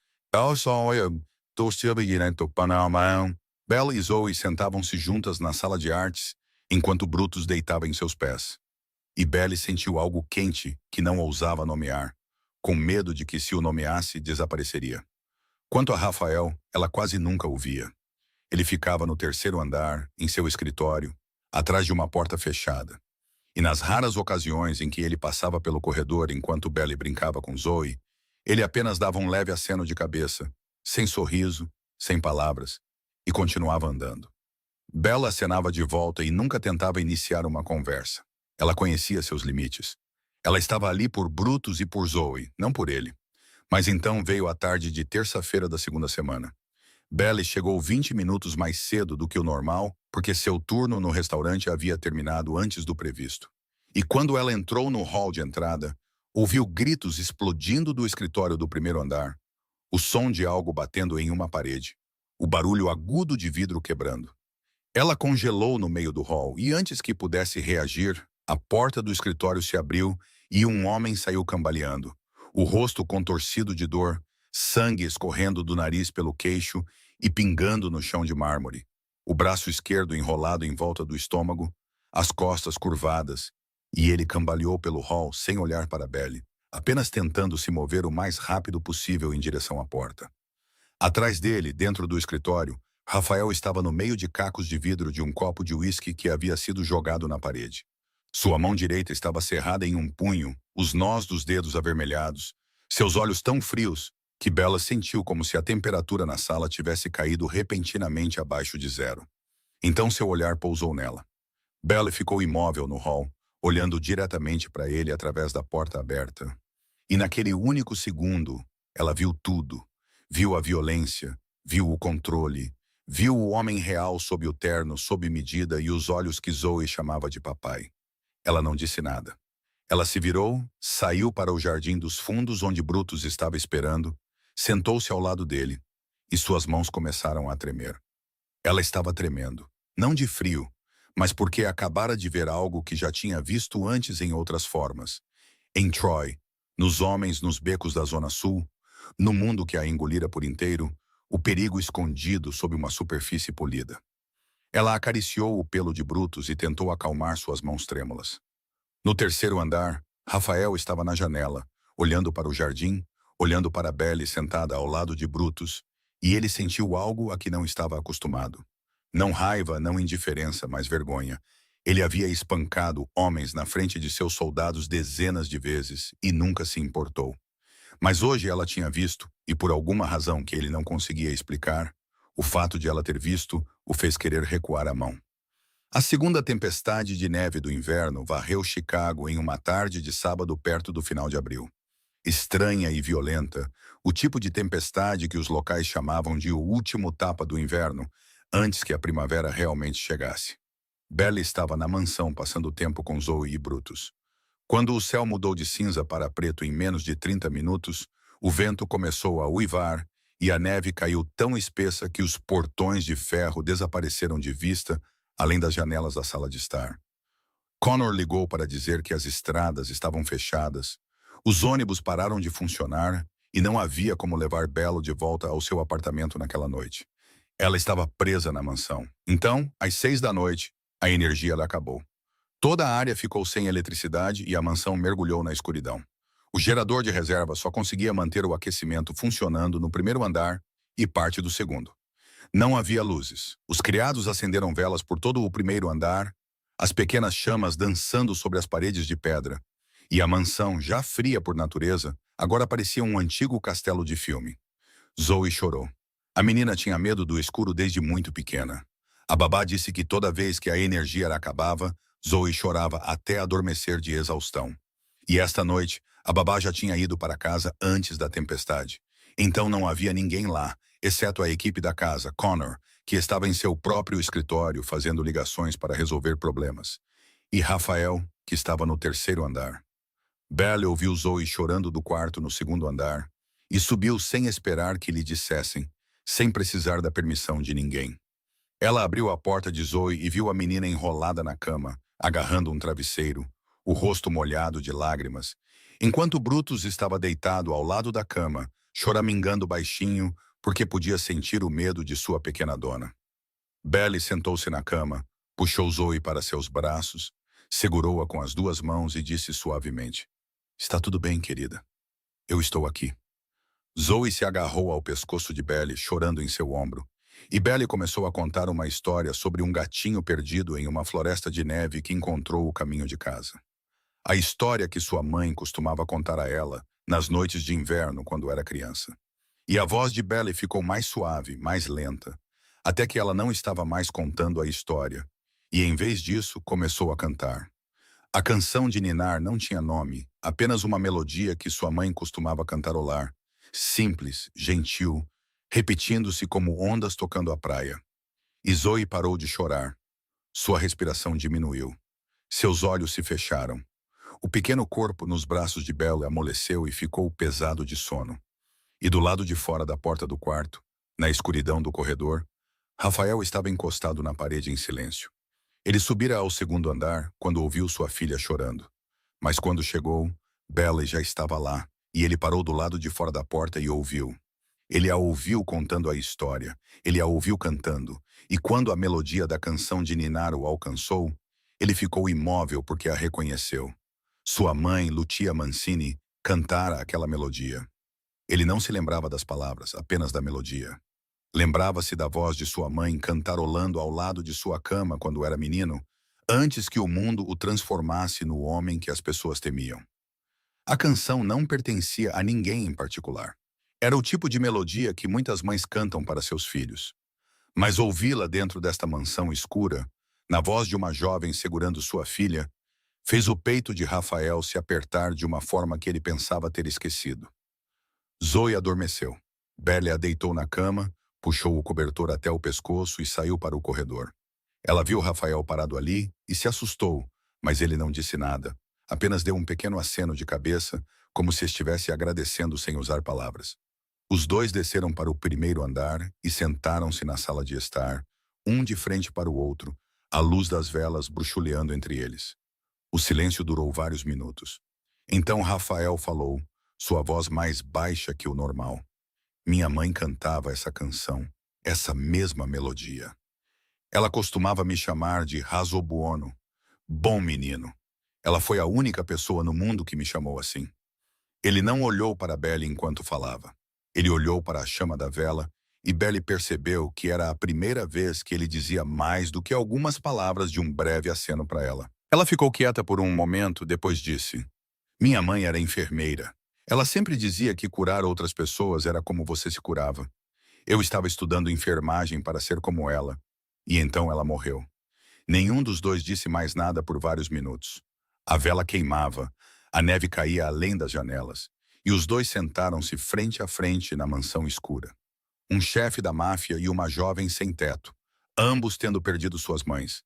Bella e Zoe sentavam-se juntas na sala de artes, enquanto Brutus deitava em seus pés. E Belle sentiu algo quente que não ousava nomear, com medo de que, se o nomeasse, desapareceria. Quanto a Rafael, ela quase nunca o via. Ele ficava no terceiro andar, em seu escritório, atrás de uma porta fechada. E nas raras ocasiões em que ele passava pelo corredor enquanto Belle brincava com Zoe, ele apenas dava um leve aceno de cabeça, sem sorriso, sem palavras, e continuava andando. Bella acenava de volta e nunca tentava iniciar uma conversa. Ela conhecia seus limites. Ela estava ali por Brutus e por Zoe, não por ele. Mas então veio a tarde de terça-feira da segunda semana. Belle chegou 20 minutos mais cedo do que o normal, porque seu turno no restaurante havia terminado antes do previsto. E quando ela entrou no hall de entrada, ouviu gritos explodindo do escritório do primeiro andar, o som de algo batendo em uma parede, o barulho agudo de vidro quebrando. Ela congelou no meio do hall e, antes que pudesse reagir, a porta do escritório se abriu e um homem saiu cambaleando, o rosto contorcido de dor, sangue escorrendo do nariz pelo queixo e pingando no chão de mármore, o braço esquerdo enrolado em volta do estômago, as costas curvadas, e ele cambaleou pelo hall sem olhar para Belle, apenas tentando se mover o mais rápido possível em direção à porta. Atrás dele, dentro do escritório, Rafael estava no meio de cacos de vidro de um copo de uísque que havia sido jogado na parede. Sua mão direita estava cerrada em um punho, os nós dos dedos avermelhados, seus olhos tão frios que Bella sentiu como se a temperatura na sala tivesse caído repentinamente abaixo de zero. Então seu olhar pousou nela. Bella ficou imóvel no hall, olhando diretamente para ele através da porta aberta. E naquele único segundo, ela viu tudo. Viu a violência, viu o controle, viu o homem real sob o terno, sob medida e os olhos que Zoe chamava de papai. Ela não disse nada. Ela se virou, saiu para o jardim dos fundos onde Brutus estava esperando, sentou-se ao lado dele, e suas mãos começaram a tremer. Ela estava tremendo, não de frio, mas porque acabara de ver algo que já tinha visto antes em outras formas. Em Troy, nos homens nos becos da Zona Sul, no mundo que a engolira por inteiro, o perigo escondido sob uma superfície polida. Ela acariciou o pelo de Brutus e tentou acalmar suas mãos trêmulas. No terceiro andar, Rafael estava na janela, olhando para o jardim, olhando para Belle sentada ao lado de Brutus, e ele sentiu algo a que não estava acostumado. Não raiva, não indiferença, mas vergonha. Ele havia espancado homens na frente de seus soldados dezenas de vezes e nunca se importou. Mas hoje ela tinha visto, e por alguma razão que ele não conseguia explicar, o fato de ela ter visto o fez querer recuar a mão. A segunda tempestade de neve do inverno varreu Chicago em uma tarde de sábado perto do final de abril. Estranha e violenta, o tipo de tempestade que os locais chamavam de o último tapa do inverno, antes que a primavera realmente chegasse. Belle estava na mansão passando tempo com Zoe e Brutus. Quando o céu mudou de cinza para preto em menos de 30 minutos, o vento começou a uivar e a neve caiu tão espessa que os portões de ferro desapareceram de vista, além das janelas da sala de estar. Connor ligou para dizer que as estradas estavam fechadas, os ônibus pararam de funcionar e não havia como levar Belle de volta ao seu apartamento naquela noite. Ela estava presa na mansão. Então, às 6 da noite, a energia acabou. Toda a área ficou sem eletricidade e a mansão mergulhou na escuridão. O gerador de reserva só conseguia manter o aquecimento funcionando no primeiro andar e parte do segundo. Não havia luzes. Os criados acenderam velas por todo o primeiro andar, as pequenas chamas dançando sobre as paredes de pedra. E a mansão, já fria por natureza, agora parecia um antigo castelo de filme. Zoe chorou. A menina tinha medo do escuro desde muito pequena. A babá disse que toda vez que a energia acabava, Zoe chorava até adormecer de exaustão. E esta noite, a babá já tinha ido para casa antes da tempestade. Então não havia ninguém lá, exceto a equipe da casa, Connor, que estava em seu próprio escritório fazendo ligações para resolver problemas. E Rafael, que estava no terceiro andar. Belle ouviu Zoe chorando do quarto no segundo andar e subiu sem esperar que lhe dissessem, sem precisar da permissão de ninguém. Ela abriu a porta de Zoe e viu a menina enrolada na cama, agarrando um travesseiro, o rosto molhado de lágrimas, enquanto Brutus estava deitado ao lado da cama, choramingando baixinho porque podia sentir o medo de sua pequena dona. Belle sentou-se na cama, puxou Zoe para seus braços, segurou-a com as duas mãos e disse suavemente, "Está tudo bem, querida. Eu estou aqui." Zoe se agarrou ao pescoço de Belle, chorando em seu ombro, e Belle começou a contar uma história sobre um gatinho perdido em uma floresta de neve que encontrou o caminho de casa. A história que sua mãe costumava contar a ela nas noites de inverno quando era criança. E a voz de Belle ficou mais suave, mais lenta, até que ela não estava mais contando a história, e em vez disso começou a cantar. A canção de ninar não tinha nome, apenas uma melodia que sua mãe costumava cantarolar, simples, gentil, repetindo-se como ondas tocando a praia. E Zoe parou de chorar. Sua respiração diminuiu. Seus olhos se fecharam. O pequeno corpo nos braços de Belle amoleceu e ficou pesado de sono. E do lado de fora da porta do quarto, na escuridão do corredor, Rafael estava encostado na parede em silêncio. Ele subira ao segundo andar quando ouviu sua filha chorando. Mas quando chegou, Belle já estava lá, e ele parou do lado de fora da porta e ouviu. Ele a ouviu contando a história, ele a ouviu cantando, e quando a melodia da canção de ninar o alcançou, ele ficou imóvel porque a reconheceu. Sua mãe, Lucia Mancini, cantara aquela melodia. Ele não se lembrava das palavras, apenas da melodia. Lembrava-se da voz de sua mãe cantarolando ao lado de sua cama quando era menino, antes que o mundo o transformasse no homem que as pessoas temiam. A canção não pertencia a ninguém em particular. Era o tipo de melodia que muitas mães cantam para seus filhos. Mas ouvi-la dentro desta mansão escura, na voz de uma jovem segurando sua filha, fez o peito de Rafael se apertar de uma forma que ele pensava ter esquecido. Zoe adormeceu. Belle a deitou na cama, puxou o cobertor até o pescoço e saiu para o corredor. Ela viu Rafael parado ali e se assustou, mas ele não disse nada. Apenas deu um pequeno aceno de cabeça, como se estivesse agradecendo sem usar palavras. Os dois desceram para o primeiro andar e sentaram-se na sala de estar, um de frente para o outro, a luz das velas bruxuleando entre eles. O silêncio durou vários minutos. Então Rafael falou, sua voz mais baixa que o normal. Minha mãe cantava essa canção, essa mesma melodia. Ela costumava me chamar de Razobuono, bom menino. Ela foi a única pessoa no mundo que me chamou assim. Ele não olhou para Belle enquanto falava. Ele olhou para a chama da vela e Belle percebeu que era a primeira vez que ele dizia mais do que algumas palavras de um breve aceno para ela. Ela ficou quieta por um momento, depois disse, minha mãe era enfermeira. Ela sempre dizia que curar outras pessoas era como você se curava. Eu estava estudando enfermagem para ser como ela. E então ela morreu. Nenhum dos dois disse mais nada por vários minutos. A vela queimava, a neve caía além das janelas, e os dois sentaram-se frente a frente na mansão escura. Um chefe da máfia e uma jovem sem teto, ambos tendo perdido suas mães,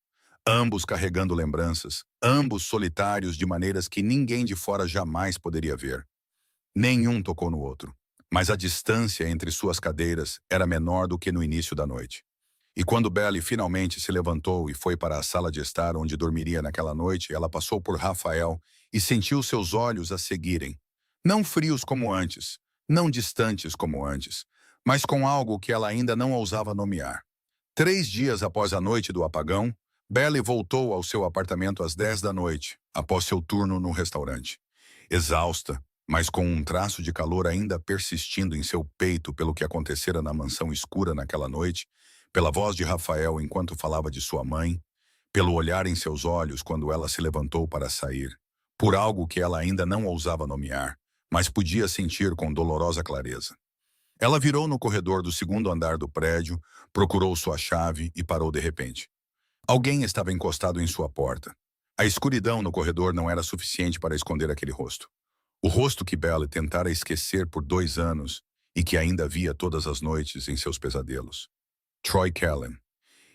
ambos carregando lembranças, ambos solitários de maneiras que ninguém de fora jamais poderia ver. Nenhum tocou no outro, mas a distância entre suas cadeiras era menor do que no início da noite. E quando Belle finalmente se levantou e foi para a sala de estar onde dormiria naquela noite, ela passou por Rafael e sentiu seus olhos a seguirem. Não frios como antes, não distantes como antes, mas com algo que ela ainda não ousava nomear. 3 dias após a noite do apagão, Belle voltou ao seu apartamento às 10 da noite, após seu turno no restaurante. Exausta, mas com um traço de calor ainda persistindo em seu peito pelo que acontecera na mansão escura naquela noite, pela voz de Rafael enquanto falava de sua mãe, pelo olhar em seus olhos quando ela se levantou para sair, por algo que ela ainda não ousava nomear, mas podia sentir com dolorosa clareza. Ela virou no corredor do segundo andar do prédio, procurou sua chave e parou de repente. Alguém estava encostado em sua porta. A escuridão no corredor não era suficiente para esconder aquele rosto. O rosto que Belle tentara esquecer por 2 anos e que ainda via todas as noites em seus pesadelos. Troy Callan.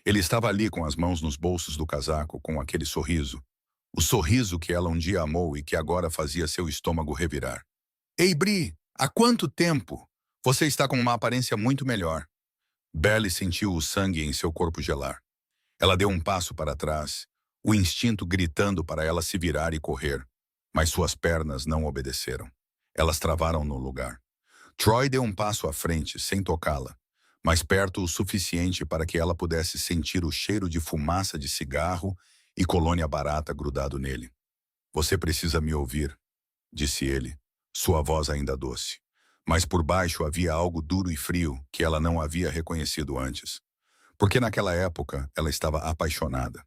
Ele estava ali com as mãos nos bolsos do casaco, com aquele sorriso. O sorriso que ela um dia amou e que agora fazia seu estômago revirar. Ei, Bri, há quanto tempo? Você está com uma aparência muito melhor. Belle sentiu o sangue em seu corpo gelar. Ela deu um passo para trás, o instinto gritando para ela se virar e correr, mas suas pernas não obedeceram. Elas travaram no lugar. Troy deu um passo à frente, sem tocá-la, mas perto o suficiente para que ela pudesse sentir o cheiro de fumaça de cigarro e colônia barata grudado nele. Você precisa me ouvir, disse ele, sua voz ainda doce. Mas por baixo havia algo duro e frio que ela não havia reconhecido antes. Porque naquela época ela estava apaixonada.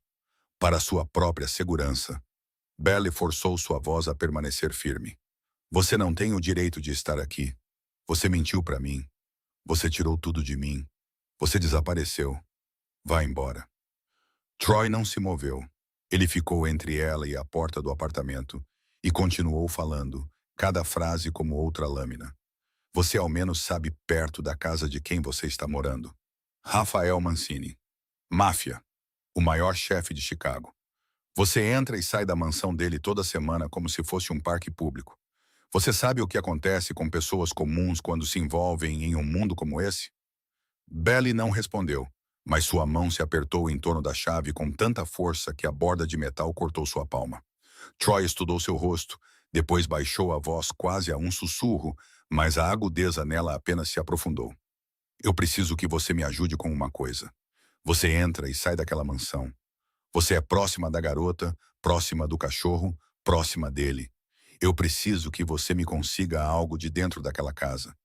Para sua própria segurança, Belle forçou sua voz a permanecer firme. Você não tem o direito de estar aqui. Você mentiu para mim. Você tirou tudo de mim. Você desapareceu. Vá embora. Troy não se moveu. Ele ficou entre ela e a porta do apartamento e continuou falando, cada frase como outra lâmina. Você ao menos sabe perto da casa de quem você está morando. Rafael Mancini. Máfia. O maior chefe de Chicago. Você entra e sai da mansão dele toda semana como se fosse um parque público. Você sabe o que acontece com pessoas comuns quando se envolvem em um mundo como esse? Belle não respondeu, mas sua mão se apertou em torno da chave com tanta força que a borda de metal cortou sua palma. Troy estudou seu rosto, depois baixou a voz quase a um sussurro, mas a agudeza nela apenas se aprofundou. Eu preciso que você me ajude com uma coisa. Você entra e sai daquela mansão. Você é próxima da garota, próxima do cachorro, próxima dele. Eu preciso que você me consiga algo de dentro daquela casa.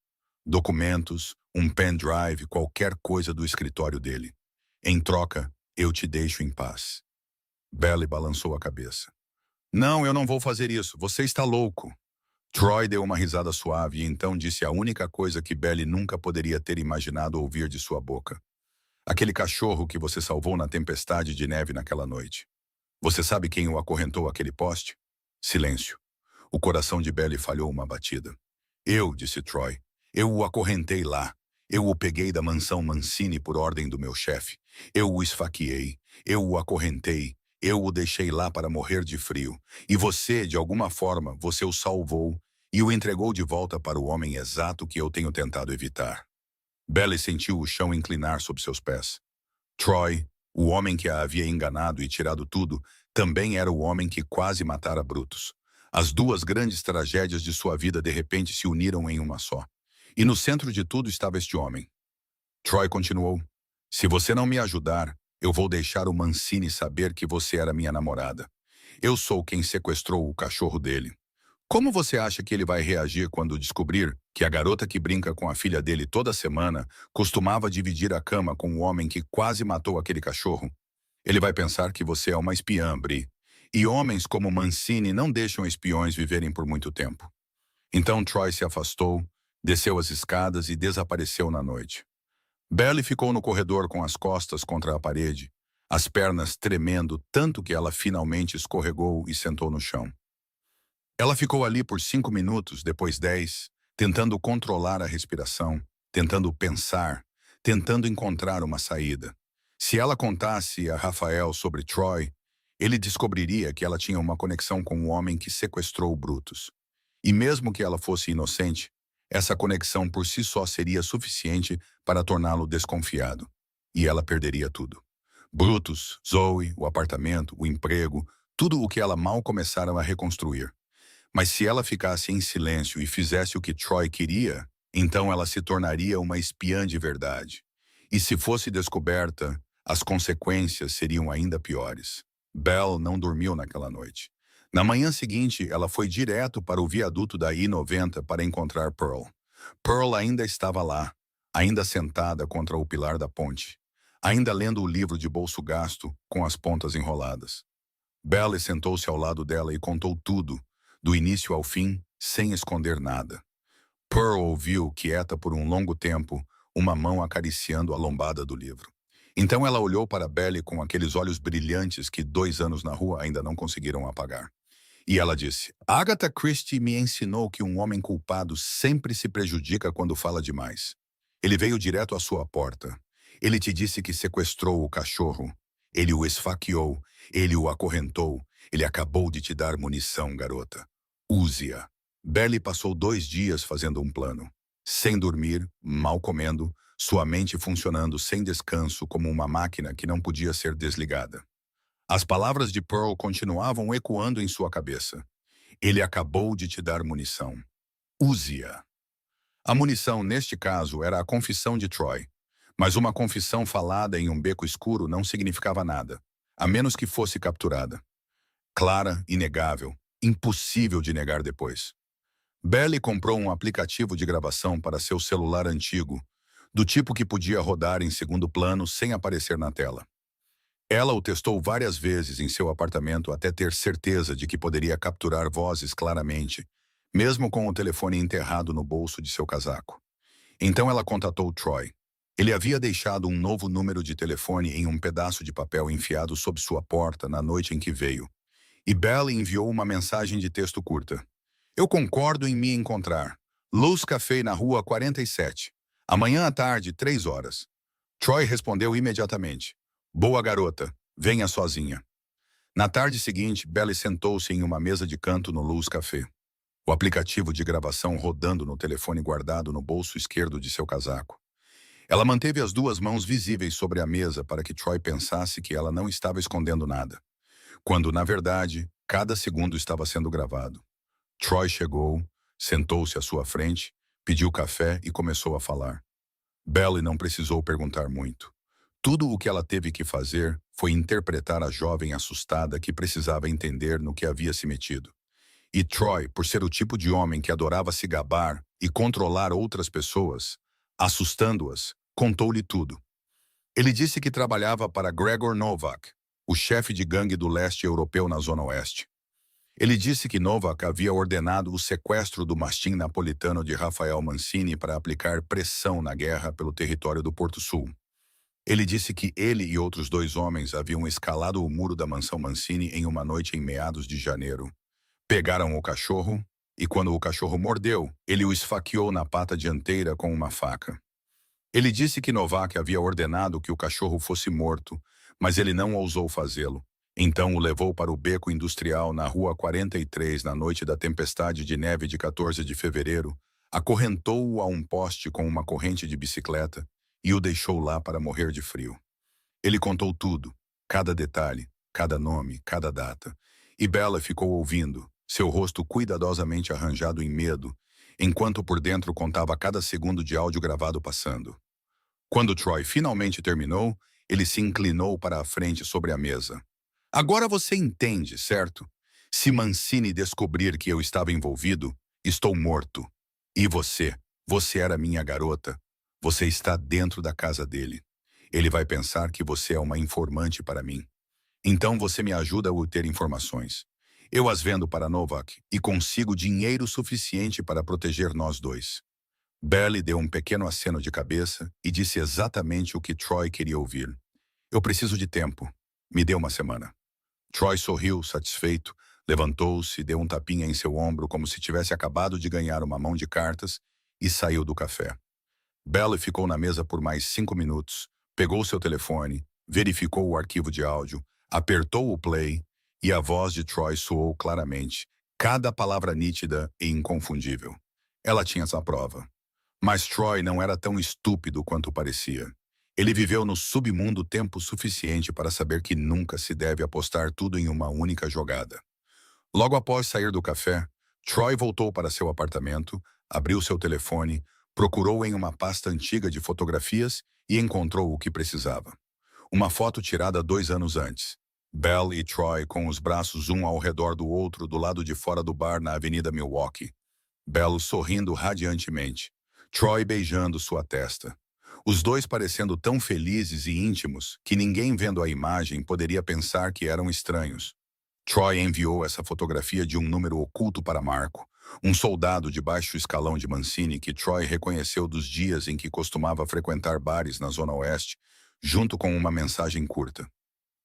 Documentos, um pendrive, qualquer coisa do escritório dele. Em troca, eu te deixo em paz. Belle balançou a cabeça. Não, eu não vou fazer isso. Você está louco. Troy deu uma risada suave e então disse a única coisa que Belle nunca poderia ter imaginado ouvir de sua boca. Aquele cachorro que você salvou na tempestade de neve naquela noite. Você sabe quem o acorrentou àquele poste? Silêncio. O coração de Belle falhou uma batida. Eu, disse Troy. Eu o acorrentei lá. Eu o peguei da mansão Mancini por ordem do meu chefe. Eu o esfaqueei. Eu o acorrentei. Eu o deixei lá para morrer de frio. E você, de alguma forma, você o salvou e o entregou de volta para o homem exato que eu tenho tentado evitar. Belle sentiu o chão inclinar sob seus pés. Troy, o homem que a havia enganado e tirado tudo, também era o homem que quase matara Brutus. As duas grandes tragédias de sua vida de repente se uniram em uma só. E no centro de tudo estava este homem. Troy continuou. Se você não me ajudar, eu vou deixar o Mancini saber que você era minha namorada. Eu sou quem sequestrou o cachorro dele. Como você acha que ele vai reagir quando descobrir que a garota que brinca com a filha dele toda semana costumava dividir a cama com o homem que quase matou aquele cachorro? Ele vai pensar que você é uma espiã, Bri. E homens como Mancini não deixam espiões viverem por muito tempo. Então Troy se afastou, desceu as escadas e desapareceu na noite. Belle ficou no corredor com as costas contra a parede, as pernas tremendo tanto que ela finalmente escorregou e sentou no chão. Ela ficou ali por 5 minutos, depois 10, tentando controlar a respiração, tentando pensar, tentando encontrar uma saída. Se ela contasse a Rafael sobre Troy, ele descobriria que ela tinha uma conexão com o homem que sequestrou Brutus. E mesmo que ela fosse inocente, essa conexão por si só seria suficiente para torná-lo desconfiado. E ela perderia tudo. Brutus, Zoe, o apartamento, o emprego, tudo o que ela mal começara a reconstruir. Mas se ela ficasse em silêncio e fizesse o que Troy queria, então ela se tornaria uma espiã de verdade. E se fosse descoberta, as consequências seriam ainda piores. Belle não dormiu naquela noite. Na manhã seguinte, ela foi direto para o viaduto da I-90 para encontrar Pearl. Pearl ainda estava lá, ainda sentada contra o pilar da ponte, ainda lendo o livro de bolso gasto com as pontas enroladas. Belly sentou-se ao lado dela e contou tudo, do início ao fim, sem esconder nada. Pearl ouviu, quieta por um longo tempo, uma mão acariciando a lombada do livro. Então ela olhou para Belly com aqueles olhos brilhantes que 2 anos na rua ainda não conseguiram apagar. E ela disse, Agatha Christie me ensinou que um homem culpado sempre se prejudica quando fala demais. Ele veio direto à sua porta. Ele te disse que sequestrou o cachorro. Ele o esfaqueou. Ele o acorrentou. Ele acabou de te dar munição, garota. Use-a. Belly passou 2 dias fazendo um plano. Sem dormir, mal comendo, sua mente funcionando sem descanso como uma máquina que não podia ser desligada. As palavras de Pearl continuavam ecoando em sua cabeça. Ele acabou de te dar munição. Use-a. A munição, neste caso, era a confissão de Troy. Mas uma confissão falada em um beco escuro não significava nada, a menos que fosse capturada. Clara, inegável, impossível de negar depois. Belly comprou um aplicativo de gravação para seu celular antigo, do tipo que podia rodar em segundo plano sem aparecer na tela. Ela o testou várias vezes em seu apartamento até ter certeza de que poderia capturar vozes claramente, mesmo com o telefone enterrado no bolso de seu casaco. Então ela contatou Troy. Ele havia deixado um novo número de telefone em um pedaço de papel enfiado sob sua porta na noite em que veio. E Belly enviou uma mensagem de texto curta. Eu concordo em me encontrar. Luz Café na rua 47. Amanhã à tarde, 3 horas. Troy respondeu imediatamente. Boa garota, venha sozinha. Na tarde seguinte, Belly sentou-se em uma mesa de canto no Luz Café. O aplicativo de gravação rodando no telefone guardado no bolso esquerdo de seu casaco. Ela manteve as 2 mãos visíveis sobre a mesa para que Troy pensasse que ela não estava escondendo nada, quando, na verdade, cada segundo estava sendo gravado. Troy chegou, sentou-se à sua frente, pediu café e começou a falar. Belly não precisou perguntar muito. Tudo o que ela teve que fazer foi interpretar a jovem assustada que precisava entender no que havia se metido. E Troy, por ser o tipo de homem que adorava se gabar e controlar outras pessoas, assustando-as, contou-lhe tudo. Ele disse que trabalhava para Gregor Novak, o chefe de gangue do leste europeu na Zona Oeste. Ele disse que Novak havia ordenado o sequestro do mastim napolitano de Rafael Mancini para aplicar pressão na guerra pelo território do Porto Sul. Ele disse que ele e outros 2 homens haviam escalado o muro da mansão Mancini em uma noite em meados de janeiro. Pegaram o cachorro e, quando o cachorro mordeu, ele o esfaqueou na pata dianteira com uma faca. Ele disse que Novak havia ordenado que o cachorro fosse morto, mas ele não ousou fazê-lo. Então o levou para o beco industrial na rua 43 na noite da tempestade de neve de 14 de fevereiro, acorrentou-o a um poste com uma corrente de bicicleta e o deixou lá para morrer de frio. Ele contou tudo, cada detalhe, cada nome, cada data, e Bella ficou ouvindo, seu rosto cuidadosamente arranjado em medo, enquanto por dentro contava cada segundo de áudio gravado passando. Quando Troy finalmente terminou, ele se inclinou para a frente sobre a mesa. Agora você entende, certo? Se Mancini descobrir que eu estava envolvido, estou morto. E você era minha garota. Você está dentro da casa dele. Ele vai pensar que você é uma informante para mim. Então você me ajuda a obter informações. Eu as vendo para Novak e consigo dinheiro suficiente para proteger nós dois. Belly deu um pequeno aceno de cabeça e disse exatamente o que Troy queria ouvir. Eu preciso de tempo. Me dê uma semana. Troy sorriu, satisfeito, levantou-se, deu um tapinha em seu ombro como se tivesse acabado de ganhar uma mão de cartas e saiu do café. Belly ficou na mesa por mais 5 minutos, pegou seu telefone, verificou o arquivo de áudio, apertou o play e a voz de Troy soou claramente, cada palavra nítida e inconfundível. Ela tinha essa prova. Mas Troy não era tão estúpido quanto parecia. Ele viveu no submundo tempo suficiente para saber que nunca se deve apostar tudo em uma única jogada. Logo após sair do café, Troy voltou para seu apartamento, abriu seu telefone, procurou em uma pasta antiga de fotografias e encontrou o que precisava. Uma foto tirada 2 anos antes. Belle e Troy com os braços um ao redor do outro do lado de fora do bar na Avenida Milwaukee. Belle sorrindo radiantemente. Troy beijando sua testa. Os dois parecendo tão felizes e íntimos que ninguém vendo a imagem poderia pensar que eram estranhos. Troy enviou essa fotografia de um número oculto para Marco, um soldado de baixo escalão de Mancini que Troy reconheceu dos dias em que costumava frequentar bares na Zona Oeste, junto com uma mensagem curta.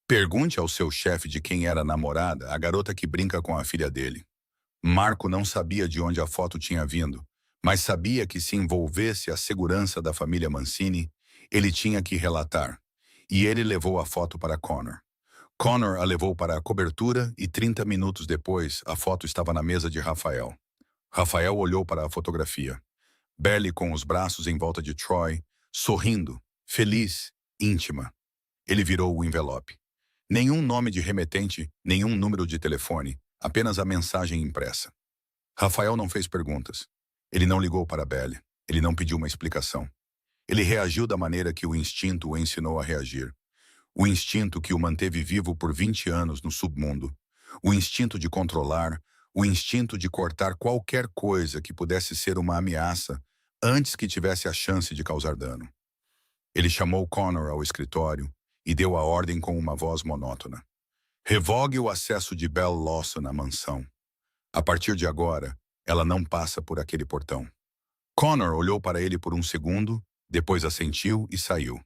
Pergunte ao seu chefe de quem era a namorada, a garota que brinca com a filha dele. Marco não sabia de onde a foto tinha vindo, mas sabia que se envolvesse a segurança da família Mancini, ele tinha que relatar. E ele levou a foto para Connor. Connor a levou para a cobertura e 30 minutos depois, a foto estava na mesa de Rafael. Rafael olhou para a fotografia. Belle com os braços em volta de Troy, sorrindo, feliz, íntima. Ele virou o envelope. Nenhum nome de remetente, nenhum número de telefone, apenas a mensagem impressa. Rafael não fez perguntas. Ele não ligou para Belle. Ele não pediu uma explicação. Ele reagiu da maneira que o instinto o ensinou a reagir. O instinto que o manteve vivo por 20 anos no submundo. O instinto de controlar, o instinto de cortar qualquer coisa que pudesse ser uma ameaça antes que tivesse a chance de causar dano. Ele chamou Connor ao escritório e deu a ordem com uma voz monótona. Revogue o acesso de Belle Lawson à mansão. A partir de agora, ela não passa por aquele portão. Connor olhou para ele por um segundo, depois assentiu e saiu.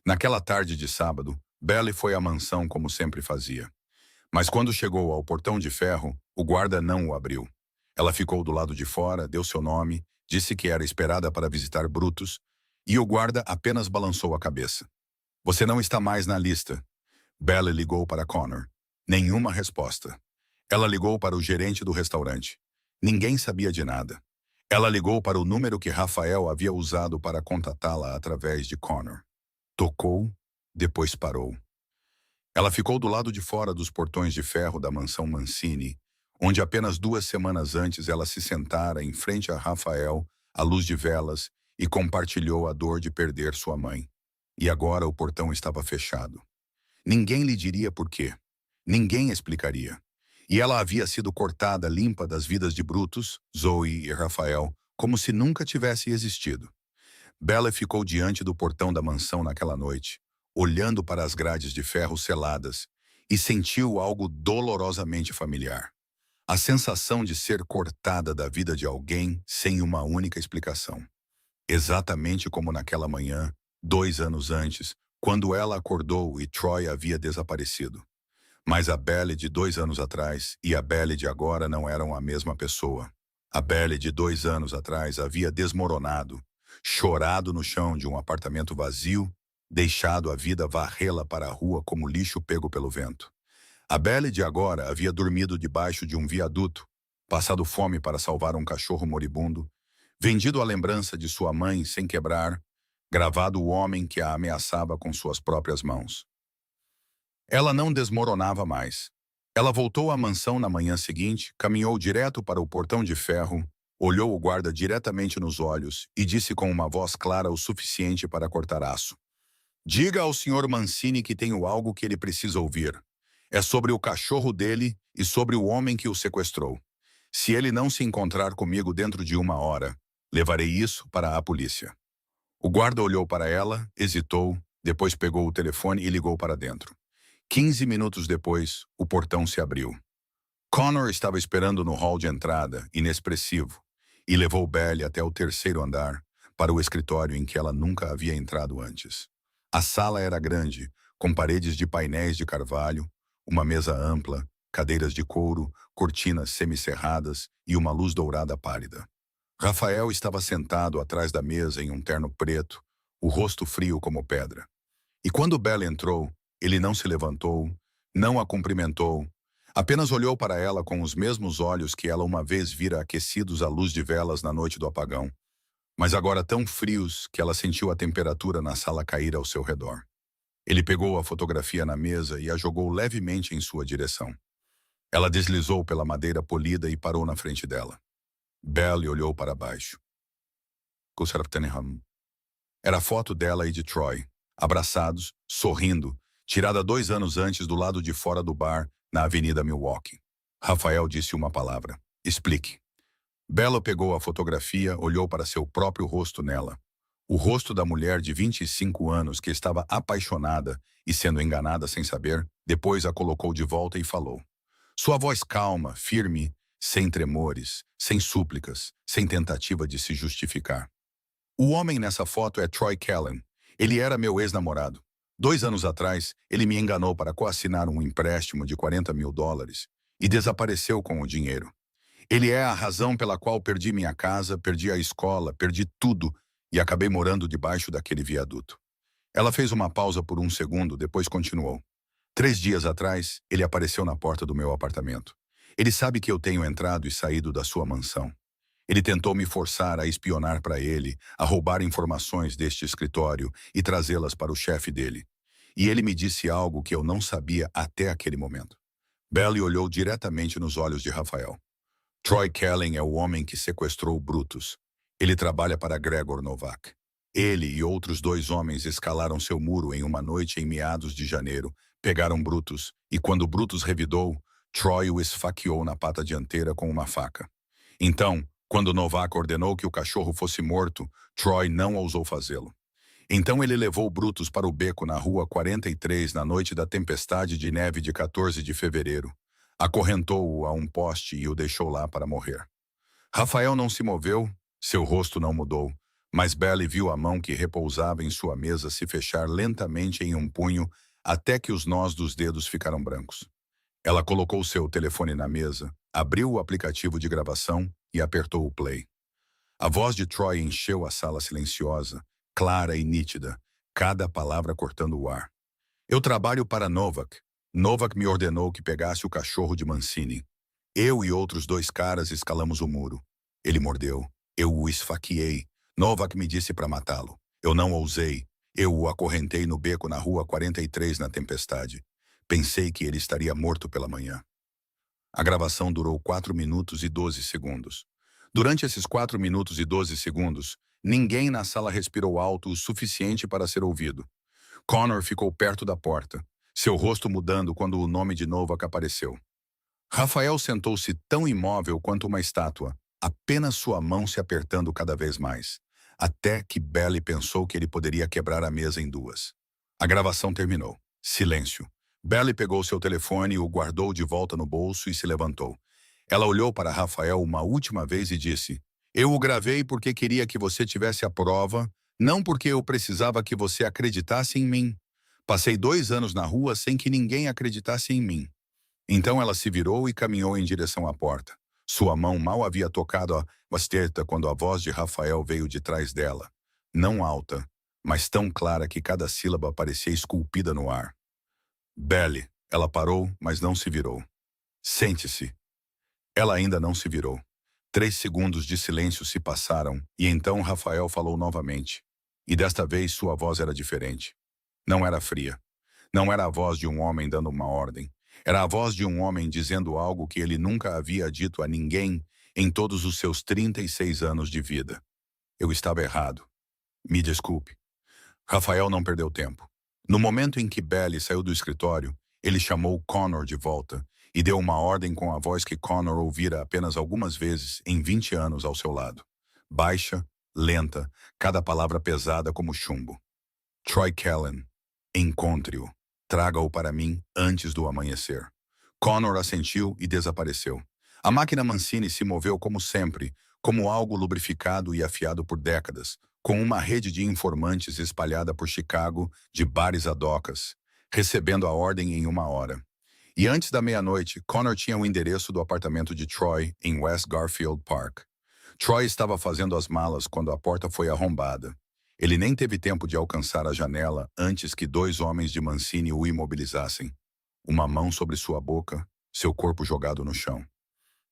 Naquela tarde de sábado, Belle foi à mansão como sempre fazia. Mas quando chegou ao portão de ferro, o guarda não o abriu. Ela ficou do lado de fora, deu seu nome, disse que era esperada para visitar Brutus, e o guarda apenas balançou a cabeça. Você não está mais na lista. Belle ligou para Connor. Nenhuma resposta. Ela ligou para o gerente do restaurante. Ninguém sabia de nada. Ela ligou para o número que Rafael havia usado para contatá-la através de Connor. Tocou, depois parou. Ela ficou do lado de fora dos portões de ferro da mansão Mancini, onde apenas 2 semanas antes ela se sentara em frente a Rafael, à luz de velas, e compartilhou a dor de perder sua mãe. E agora o portão estava fechado. Ninguém lhe diria por quê. Ninguém explicaria. E ela havia sido cortada limpa das vidas de Brutus, Zoe e Rafael, como se nunca tivesse existido. Belle ficou diante do portão da mansão naquela noite, olhando para as grades de ferro seladas, e sentiu algo dolorosamente familiar. A sensação de ser cortada da vida de alguém sem uma única explicação. Exatamente como naquela manhã, 2 anos antes, quando ela acordou e Troy havia desaparecido. Mas a Belle de 2 anos atrás e a Belle de agora não eram a mesma pessoa. A Belle de 2 anos atrás havia desmoronado, chorado no chão de um apartamento vazio, deixado a vida varrê-la para a rua como lixo pego pelo vento. A Belle de agora havia dormido debaixo de um viaduto, passado fome para salvar um cachorro moribundo, vendido a lembrança de sua mãe sem quebrar, gravado o homem que a ameaçava com suas próprias mãos. Ela não desmoronava mais. Ela voltou à mansão na manhã seguinte, caminhou direto para o portão de ferro, olhou o guarda diretamente nos olhos e disse com uma voz clara o suficiente para cortar aço. Diga ao Sr. Mancini que tenho algo que ele precisa ouvir. É sobre o cachorro dele e sobre o homem que o sequestrou. Se ele não se encontrar comigo dentro de 1 hora, levarei isso para a polícia. O guarda olhou para ela, hesitou, depois pegou o telefone e ligou para dentro. 15 minutos depois, o portão se abriu. Connor estava esperando no hall de entrada, inexpressivo, e levou Belle até o 3º andar, para o escritório em que ela nunca havia entrado antes. A sala era grande, com paredes de painéis de carvalho, uma mesa ampla, cadeiras de couro, cortinas semicerradas e uma luz dourada pálida. Rafael estava sentado atrás da mesa em um terno preto, o rosto frio como pedra. E quando Belle entrou, ele não se levantou, não a cumprimentou, apenas olhou para ela com os mesmos olhos que ela uma vez vira aquecidos à luz de velas na noite do apagão, mas agora tão frios que ela sentiu a temperatura na sala cair ao seu redor. Ele pegou a fotografia na mesa e a jogou levemente em sua direção. Ela deslizou pela madeira polida e parou na frente dela. Belle olhou para baixo. Era a foto dela e de Troy, abraçados, sorrindo, tirada 2 anos antes do lado de fora do bar, na Avenida Milwaukee. Rafael disse uma palavra. Explique. Bella pegou a fotografia, olhou para seu próprio rosto nela. O rosto da mulher de 25 anos que estava apaixonada e sendo enganada sem saber, depois a colocou de volta e falou. Sua voz calma, firme, sem tremores, sem súplicas, sem tentativa de se justificar. O homem nessa foto é Troy Callan. Ele era meu ex-namorado. 2 anos atrás, ele me enganou para coassinar um empréstimo de $40.000 e desapareceu com o dinheiro. Ele é a razão pela qual perdi minha casa, perdi a escola, perdi tudo e acabei morando debaixo daquele viaduto. Ela fez uma pausa por um segundo, depois continuou. 3 dias atrás, ele apareceu na porta do meu apartamento. Ele sabe que eu tenho entrado e saído da sua mansão. Ele tentou me forçar a espionar para ele, a roubar informações deste escritório e trazê-las para o chefe dele. E ele me disse algo que eu não sabia até aquele momento. Belly olhou diretamente nos olhos de Rafael. Troy Callan é o homem que sequestrou Brutus. Ele trabalha para Gregor Novak. Ele e outros 2 homens escalaram seu muro em uma noite em meados de janeiro, pegaram Brutus e quando Brutus revidou, Troy o esfaqueou na pata dianteira com uma faca. Então, quando Novak ordenou que o cachorro fosse morto, Troy não ousou fazê-lo. Então ele levou Brutus para o beco na rua 43 na noite da tempestade de neve de 14 de fevereiro. Acorrentou-o a um poste e o deixou lá para morrer. Rafael não se moveu, seu rosto não mudou, mas Belly viu a mão que repousava em sua mesa se fechar lentamente em um punho até que os nós dos dedos ficaram brancos. Ela colocou seu telefone na mesa, abriu o aplicativo de gravação e apertou o play. A voz de Troy encheu a sala silenciosa, clara e nítida, cada palavra cortando o ar. Eu trabalho para Novak. Novak me ordenou que pegasse o cachorro de Mancini. Eu e outros 2 caras escalamos o muro. Ele mordeu. Eu o esfaqueei. Novak me disse para matá-lo. Eu não ousei. Eu o acorrentei no beco na rua 43 na tempestade. Pensei que ele estaria morto pela manhã. A gravação durou 4 minutos e 12 segundos. Durante esses 4 minutos e 12 segundos, ninguém na sala respirou alto o suficiente para ser ouvido. Connor ficou perto da porta, seu rosto mudando quando o nome de Novak apareceu. Rafael sentou-se tão imóvel quanto uma estátua, apenas sua mão se apertando cada vez mais, até que Belly pensou que ele poderia quebrar a mesa em 2. A gravação terminou. Silêncio. Belly pegou seu telefone e o guardou de volta no bolso e se levantou. Ela olhou para Rafael uma última vez e disse, eu o gravei porque queria que você tivesse a prova, não porque eu precisava que você acreditasse em mim. Passei 2 anos na rua sem que ninguém acreditasse em mim. Então ela se virou e caminhou em direção à porta. Sua mão mal havia tocado a basteta quando a voz de Rafael veio de trás dela. Não alta, mas tão clara que cada sílaba parecia esculpida no ar. Belly, ela parou, mas não se virou. Sente-se. Ela ainda não se virou. 3 segundos de silêncio se passaram e então Rafael falou novamente. E desta vez sua voz era diferente. Não era fria. Não era a voz de um homem dando uma ordem. Era a voz de um homem dizendo algo que ele nunca havia dito a ninguém em todos os seus 36 anos de vida. Eu estava errado. Me desculpe. Rafael não perdeu tempo. No momento em que Belly saiu do escritório, ele chamou Connor de volta e deu uma ordem com a voz que Connor ouvira apenas algumas vezes em 20 anos ao seu lado. Baixa, lenta, cada palavra pesada como chumbo. Troy Callan, encontre-o. Traga-o para mim antes do amanhecer. Connor assentiu e desapareceu. A máquina Mancini se moveu como sempre, como algo lubrificado e afiado por décadas, com uma rede de informantes espalhada por Chicago, de bares a docas, recebendo a ordem em 1 hora. E antes da meia-noite, Connor tinha o endereço do apartamento de Troy, em West Garfield Park. Troy estava fazendo as malas quando a porta foi arrombada. Ele nem teve tempo de alcançar a janela antes que 2 homens de Mancini o imobilizassem. Uma mão sobre sua boca, seu corpo jogado no chão.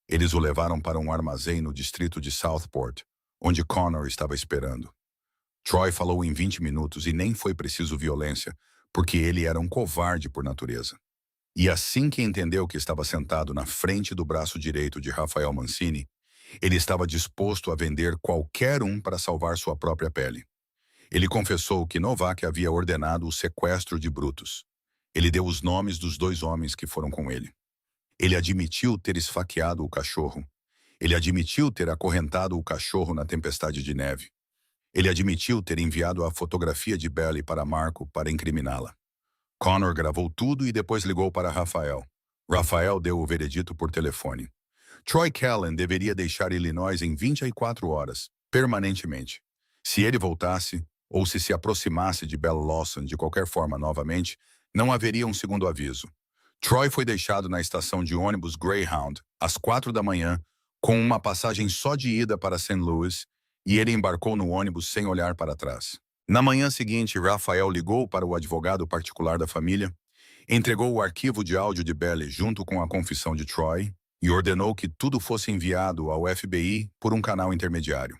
Eles o levaram para um armazém no distrito de Southport, onde Connor estava esperando. Troy falou em 20 minutos e nem foi preciso violência, porque ele era um covarde por natureza. E assim que entendeu que estava sentado na frente do braço direito de Rafael Mancini, ele estava disposto a vender qualquer um para salvar sua própria pele. Ele confessou que Novak havia ordenado o sequestro de Brutus. Ele deu os nomes dos 2 homens que foram com ele. Ele admitiu ter esfaqueado o cachorro. Ele admitiu ter acorrentado o cachorro na tempestade de neve. Ele admitiu ter enviado a fotografia de Belly para Marco para incriminá-la. Connor gravou tudo e depois ligou para Rafael. Rafael deu o veredito por telefone. Troy Callan deveria deixar Illinois em 24 horas, permanentemente. Se ele voltasse, ou se aproximasse de Bella Lawson de qualquer forma novamente, não haveria um segundo aviso. Troy foi deixado na estação de ônibus Greyhound, às 4 da manhã, com uma passagem só de ida para St. Louis, e ele embarcou no ônibus sem olhar para trás. Na manhã seguinte, Rafael ligou para o advogado particular da família, entregou o arquivo de áudio de Belly junto com a confissão de Troy e ordenou que tudo fosse enviado ao FBI por um canal intermediário.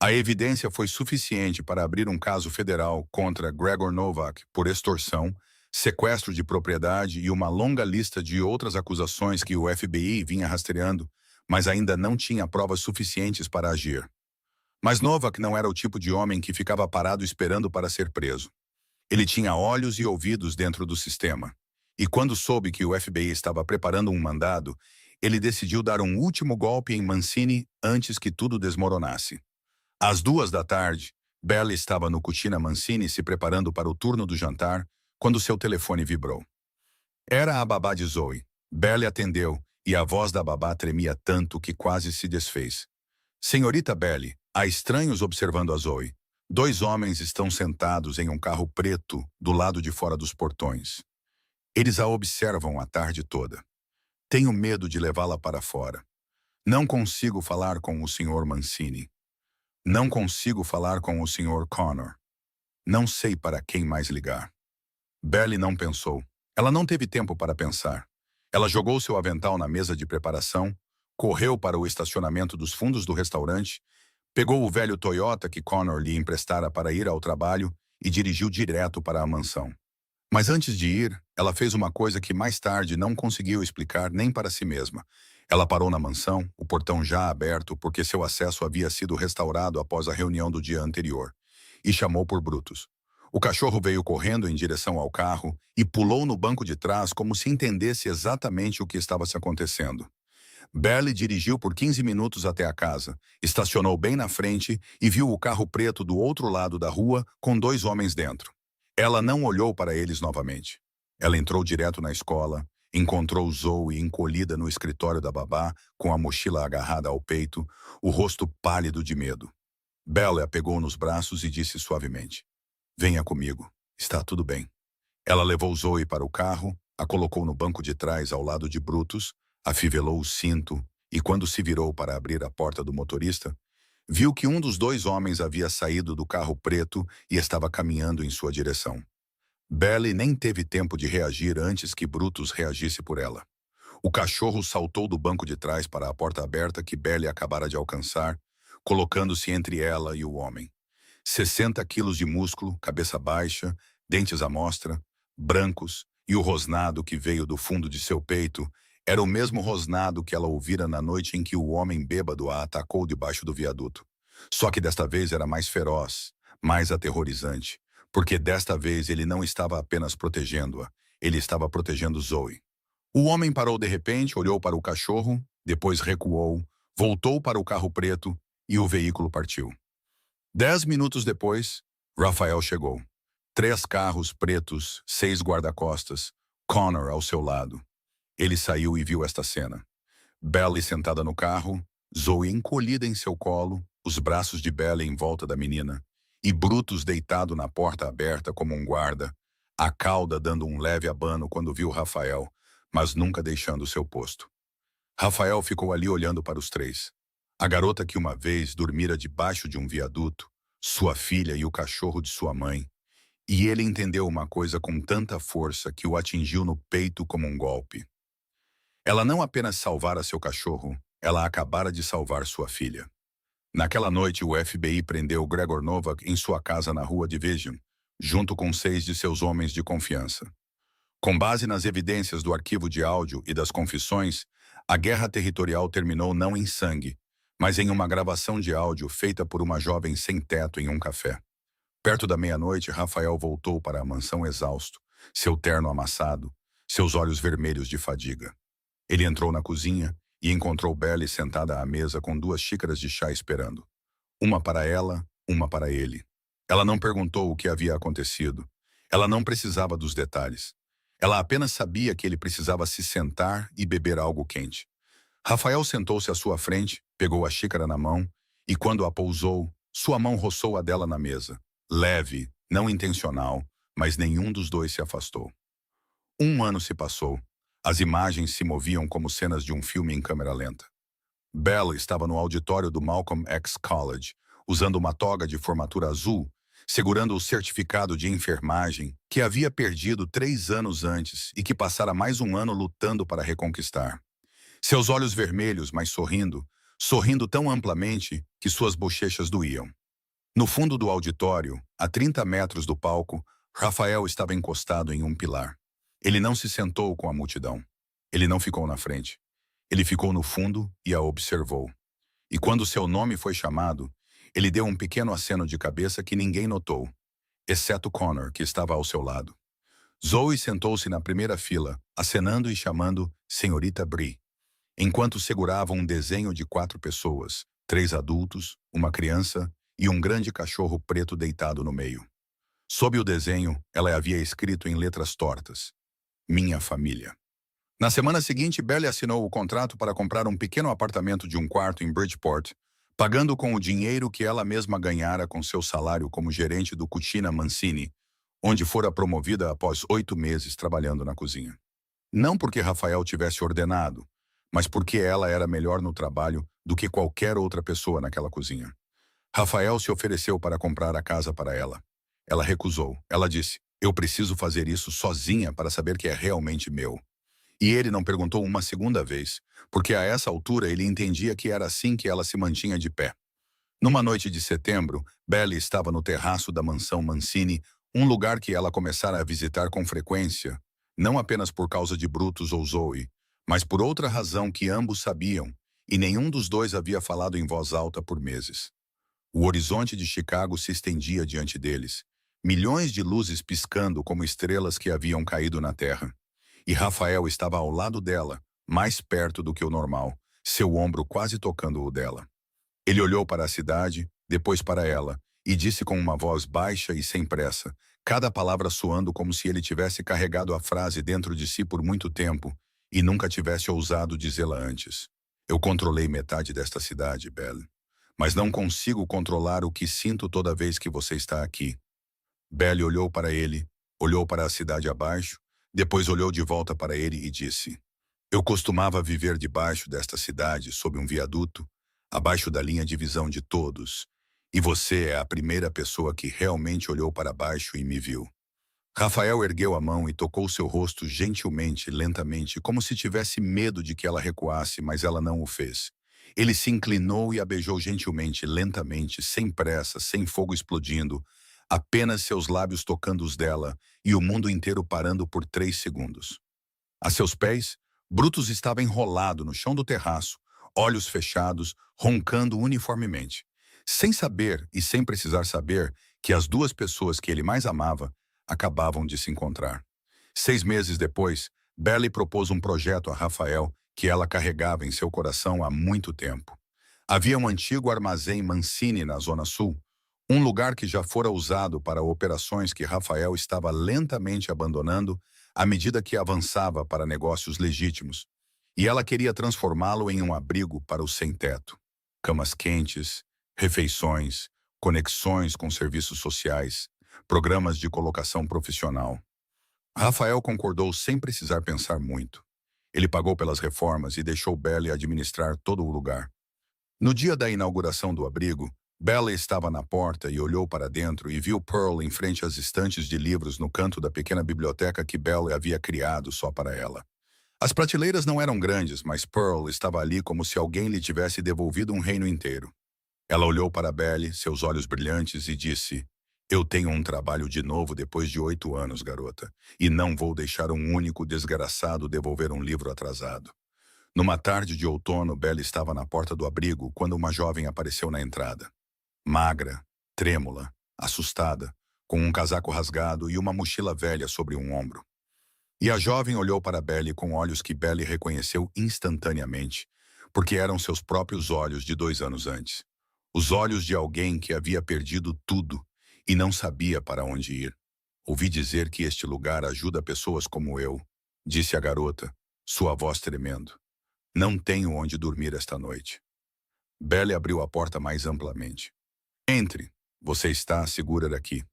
A evidência foi suficiente para abrir um caso federal contra Gregor Novak por extorsão, sequestro de propriedade e uma longa lista de outras acusações que o FBI vinha rastreando, mas ainda não tinha provas suficientes para agir. Mas Novak não era o tipo de homem que ficava parado esperando para ser preso. Ele tinha olhos e ouvidos dentro do sistema. E quando soube que o FBI estava preparando um mandado, ele decidiu dar um último golpe em Mancini antes que tudo desmoronasse. Às 2 da tarde, Belly estava no Cucina Mancini se preparando para o turno do jantar, quando seu telefone vibrou. Era a babá de Zoe. Belly atendeu, e a voz da babá tremia tanto que quase se desfez. Senhorita Belly, há estranhos observando a Zoe. 2 homens estão sentados em um carro preto do lado de fora dos portões. Eles a observam a tarde toda. Tenho medo de levá-la para fora. Não consigo falar com o Sr. Mancini. Não consigo falar com o Sr. Connor. Não sei para quem mais ligar. Belly não pensou. Ela não teve tempo para pensar. Ela jogou seu avental na mesa de preparação, correu para o estacionamento dos fundos do restaurante, pegou o velho Toyota que Connor lhe emprestara para ir ao trabalho e dirigiu direto para a mansão. Mas antes de ir, ela fez uma coisa que mais tarde não conseguiu explicar nem para si mesma. Ela parou na mansão, o portão já aberto porque seu acesso havia sido restaurado após a reunião do dia anterior, e chamou por Brutus. O cachorro veio correndo em direção ao carro e pulou no banco de trás como se entendesse exatamente o que estava se acontecendo. Belly dirigiu por 15 minutos até a casa, estacionou bem na frente e viu o carro preto do outro lado da rua com 2 homens dentro. Ela não olhou para eles novamente. Ela entrou direto na escola, encontrou Zoe encolhida no escritório da babá, com a mochila agarrada ao peito, o rosto pálido de medo. Belly a pegou nos braços e disse suavemente: "Venha comigo, está tudo bem." Ela levou Zoe para o carro, a colocou no banco de trás ao lado de Brutus, afivelou o cinto e, quando se virou para abrir a porta do motorista, viu que um dos 2 homens havia saído do carro preto e estava caminhando em sua direção. Belly nem teve tempo de reagir antes que Brutus reagisse por ela. O cachorro saltou do banco de trás para a porta aberta que Belly acabara de alcançar, colocando-se entre ela e o homem. 60 quilos de músculo, cabeça baixa, dentes à mostra, brancos, e o rosnado que veio do fundo de seu peito era o mesmo rosnado que ela ouvira na noite em que o homem bêbado a atacou debaixo do viaduto. Só que desta vez era mais feroz, mais aterrorizante, porque desta vez ele não estava apenas protegendo-a, ele estava protegendo Zoe. O homem parou de repente, olhou para o cachorro, depois recuou, voltou para o carro preto e o veículo partiu. 10 minutos depois, Rafael chegou. 3 carros pretos, 6 guarda-costas, Connor ao seu lado. Ele saiu e viu esta cena. Belly sentada no carro, Zoe encolhida em seu colo, os braços de Belly em volta da menina, e Brutus deitado na porta aberta como um guarda, a cauda dando um leve abano quando viu Rafael, mas nunca deixando seu posto. Rafael ficou ali olhando para os 3. A garota que uma vez dormira debaixo de um viaduto, sua filha e o cachorro de sua mãe, e ele entendeu uma coisa com tanta força que o atingiu no peito como um golpe. Ela não apenas salvara seu cachorro, ela acabara de salvar sua filha. Naquela noite, o FBI prendeu Gregor Novak em sua casa na rua Division, junto com 6 de seus homens de confiança. Com base nas evidências do arquivo de áudio e das confissões, a guerra territorial terminou não em sangue, mas em uma gravação de áudio feita por uma jovem sem teto em um café. Perto da meia-noite, Rafael voltou para a mansão exausto, seu terno amassado, seus olhos vermelhos de fadiga. Ele entrou na cozinha e encontrou Belly sentada à mesa com 2 xícaras de chá esperando. Uma para ela, uma para ele. Ela não perguntou o que havia acontecido. Ela não precisava dos detalhes. Ela apenas sabia que ele precisava se sentar e beber algo quente. Rafael sentou-se à sua frente, pegou a xícara na mão e, quando a pousou, sua mão roçou a dela na mesa. Leve, não intencional, mas nenhum dos dois se afastou. 1 ano se passou. As imagens se moviam como cenas de um filme em câmera lenta. Belle estava no auditório do Malcolm X College, usando uma toga de formatura azul, segurando o certificado de enfermagem que havia perdido 3 anos antes e que passara mais 1 ano lutando para reconquistar. Seus olhos vermelhos, mas sorrindo tão amplamente que suas bochechas doíam. No fundo do auditório, a 30 metros do palco, Rafael estava encostado em um pilar. Ele não se sentou com a multidão. Ele não ficou na frente. Ele ficou no fundo e a observou. E quando seu nome foi chamado, ele deu um pequeno aceno de cabeça que ninguém notou, exceto Connor, que estava ao seu lado. Zoe sentou-se na primeira fila, acenando e chamando Senhorita Bree, enquanto segurava um desenho de 4 pessoas, 3 adultos, uma criança e um grande cachorro preto deitado no meio. Sob o desenho, ela havia escrito em letras tortas: Minha família. Na semana seguinte, Belly assinou o contrato para comprar um pequeno apartamento de 1 quarto em Bridgeport, pagando com o dinheiro que ela mesma ganhara com seu salário como gerente do Cucina Mancini, onde fora promovida após 8 meses trabalhando na cozinha. Não porque Rafael tivesse ordenado, mas porque ela era melhor no trabalho do que qualquer outra pessoa naquela cozinha. Rafael se ofereceu para comprar a casa para ela. Ela recusou. Ela disse: eu preciso fazer isso sozinha para saber que é realmente meu. E ele não perguntou uma segunda vez, porque a essa altura ele entendia que era assim que ela se mantinha de pé. Numa noite de setembro, Belly estava no terraço da mansão Mancini, um lugar que ela começara a visitar com frequência, não apenas por causa de Brutus ou Zoe, mas por outra razão que ambos sabiam, e nenhum dos dois havia falado em voz alta por meses. O horizonte de Chicago se estendia diante deles, milhões de luzes piscando como estrelas que haviam caído na terra. E Rafael estava ao lado dela, mais perto do que o normal, seu ombro quase tocando o dela. Ele olhou para a cidade, depois para ela, e disse com uma voz baixa e sem pressa, cada palavra soando como se ele tivesse carregado a frase dentro de si por muito tempo e nunca tivesse ousado dizê-la antes. Eu controlei metade desta cidade, Belle, mas não consigo controlar o que sinto toda vez que você está aqui. Belle olhou para ele, olhou para a cidade abaixo, depois olhou de volta para ele e disse: eu costumava viver debaixo desta cidade, sob um viaduto, abaixo da linha de visão de todos, e você é a primeira pessoa que realmente olhou para baixo e me viu. Rafael ergueu a mão e tocou seu rosto gentilmente, lentamente, como se tivesse medo de que ela recuasse, mas ela não o fez. Ele se inclinou e a beijou gentilmente, lentamente, sem pressa, sem fogo explodindo, apenas seus lábios tocando os dela e o mundo inteiro parando por 3 segundos. A seus pés, Brutus estava enrolado no chão do terraço, olhos fechados, roncando uniformemente, sem saber e sem precisar saber que as 2 pessoas que ele mais amava acabavam de se encontrar. 6 meses depois, Belly propôs um projeto a Rafael que ela carregava em seu coração há muito tempo. Havia um antigo armazém Mancini na Zona Sul, um lugar que já fora usado para operações que Rafael estava lentamente abandonando à medida que avançava para negócios legítimos, e ela queria transformá-lo em um abrigo para os sem-teto. Camas quentes, refeições, conexões com serviços sociais, programas de colocação profissional. Rafael concordou sem precisar pensar muito. Ele pagou pelas reformas e deixou Belly administrar todo o lugar. No dia da inauguração do abrigo, Belly estava na porta e olhou para dentro e viu Pearl em frente às estantes de livros no canto da pequena biblioteca que Belly havia criado só para ela. As prateleiras não eram grandes, mas Pearl estava ali como se alguém lhe tivesse devolvido um reino inteiro. Ela olhou para Belly, seus olhos brilhantes, e disse: eu tenho um trabalho de novo depois de 8 anos, garota, e não vou deixar um único desgraçado devolver um livro atrasado. Numa tarde de outono, Belly estava na porta do abrigo quando uma jovem apareceu na entrada. Magra, trêmula, assustada, com um casaco rasgado e uma mochila velha sobre um ombro. E a jovem olhou para Belly com olhos que Belly reconheceu instantaneamente, porque eram seus próprios olhos de 2 anos antes. Os olhos de alguém que havia perdido tudo e não sabia para onde ir. Ouvi dizer que este lugar ajuda pessoas como eu, disse a garota, sua voz tremendo. Não tenho onde dormir esta noite. Belly abriu a porta mais amplamente. Entre, você está segura aqui.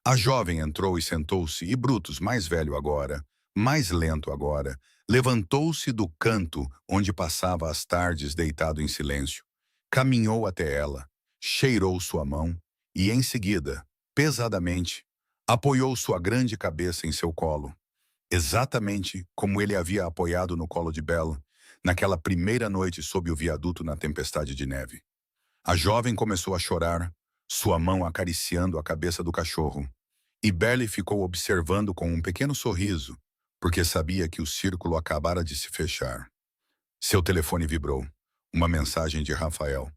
A jovem entrou e sentou-se, e Brutus, mais velho agora, mais lento agora, levantou-se do canto onde passava as tardes deitado em silêncio, caminhou até ela, cheirou sua mão e, em seguida, pesadamente, apoiou sua grande cabeça em seu colo, exatamente como ele havia apoiado no colo de Belle naquela primeira noite sob o viaduto na tempestade de neve. A jovem começou a chorar, sua mão acariciando a cabeça do cachorro, e Belly ficou observando com um pequeno sorriso, porque sabia que o círculo acabara de se fechar. Seu telefone vibrou. Uma mensagem de Rafael.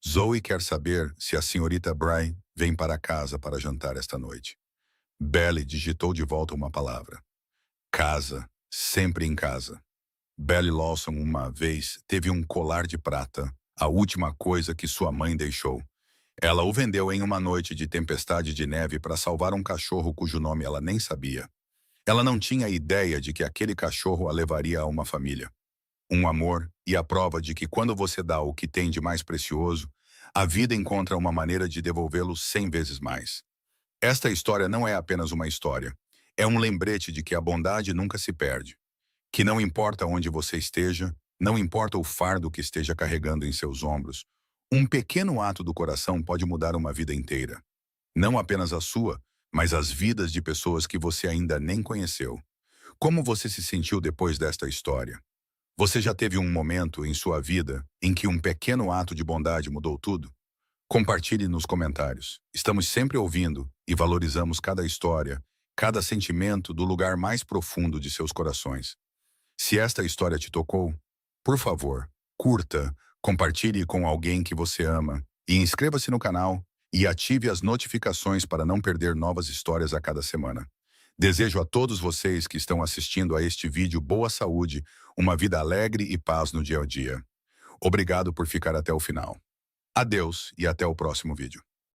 Zoe quer saber se a senhorita Bry vem para casa para jantar esta noite. Belly digitou de volta uma palavra. Casa, sempre em casa. Belly Lawson uma vez teve um colar de prata, a última coisa que sua mãe deixou. Ela o vendeu em uma noite de tempestade de neve para salvar um cachorro cujo nome ela nem sabia. Ela não tinha ideia de que aquele cachorro a levaria a uma família. Um amor e a prova de que quando você dá o que tem de mais precioso, a vida encontra uma maneira de devolvê-lo 100 vezes mais. Esta história não é apenas uma história. É um lembrete de que a bondade nunca se perde. Que não importa onde você esteja, não importa o fardo que esteja carregando em seus ombros, um pequeno ato do coração pode mudar uma vida inteira. Não apenas a sua, mas as vidas de pessoas que você ainda nem conheceu. Como você se sentiu depois desta história? Você já teve um momento em sua vida em que um pequeno ato de bondade mudou tudo? Compartilhe nos comentários. Estamos sempre ouvindo e valorizamos cada história, cada sentimento do lugar mais profundo de seus corações. Se esta história te tocou, por favor, curta, compartilhe com alguém que você ama e inscreva-se no canal e ative as notificações para não perder novas histórias a cada semana. Desejo a todos vocês que estão assistindo a este vídeo boa saúde, uma vida alegre e paz no dia a dia. Obrigado por ficar até o final. Adeus e até o próximo vídeo.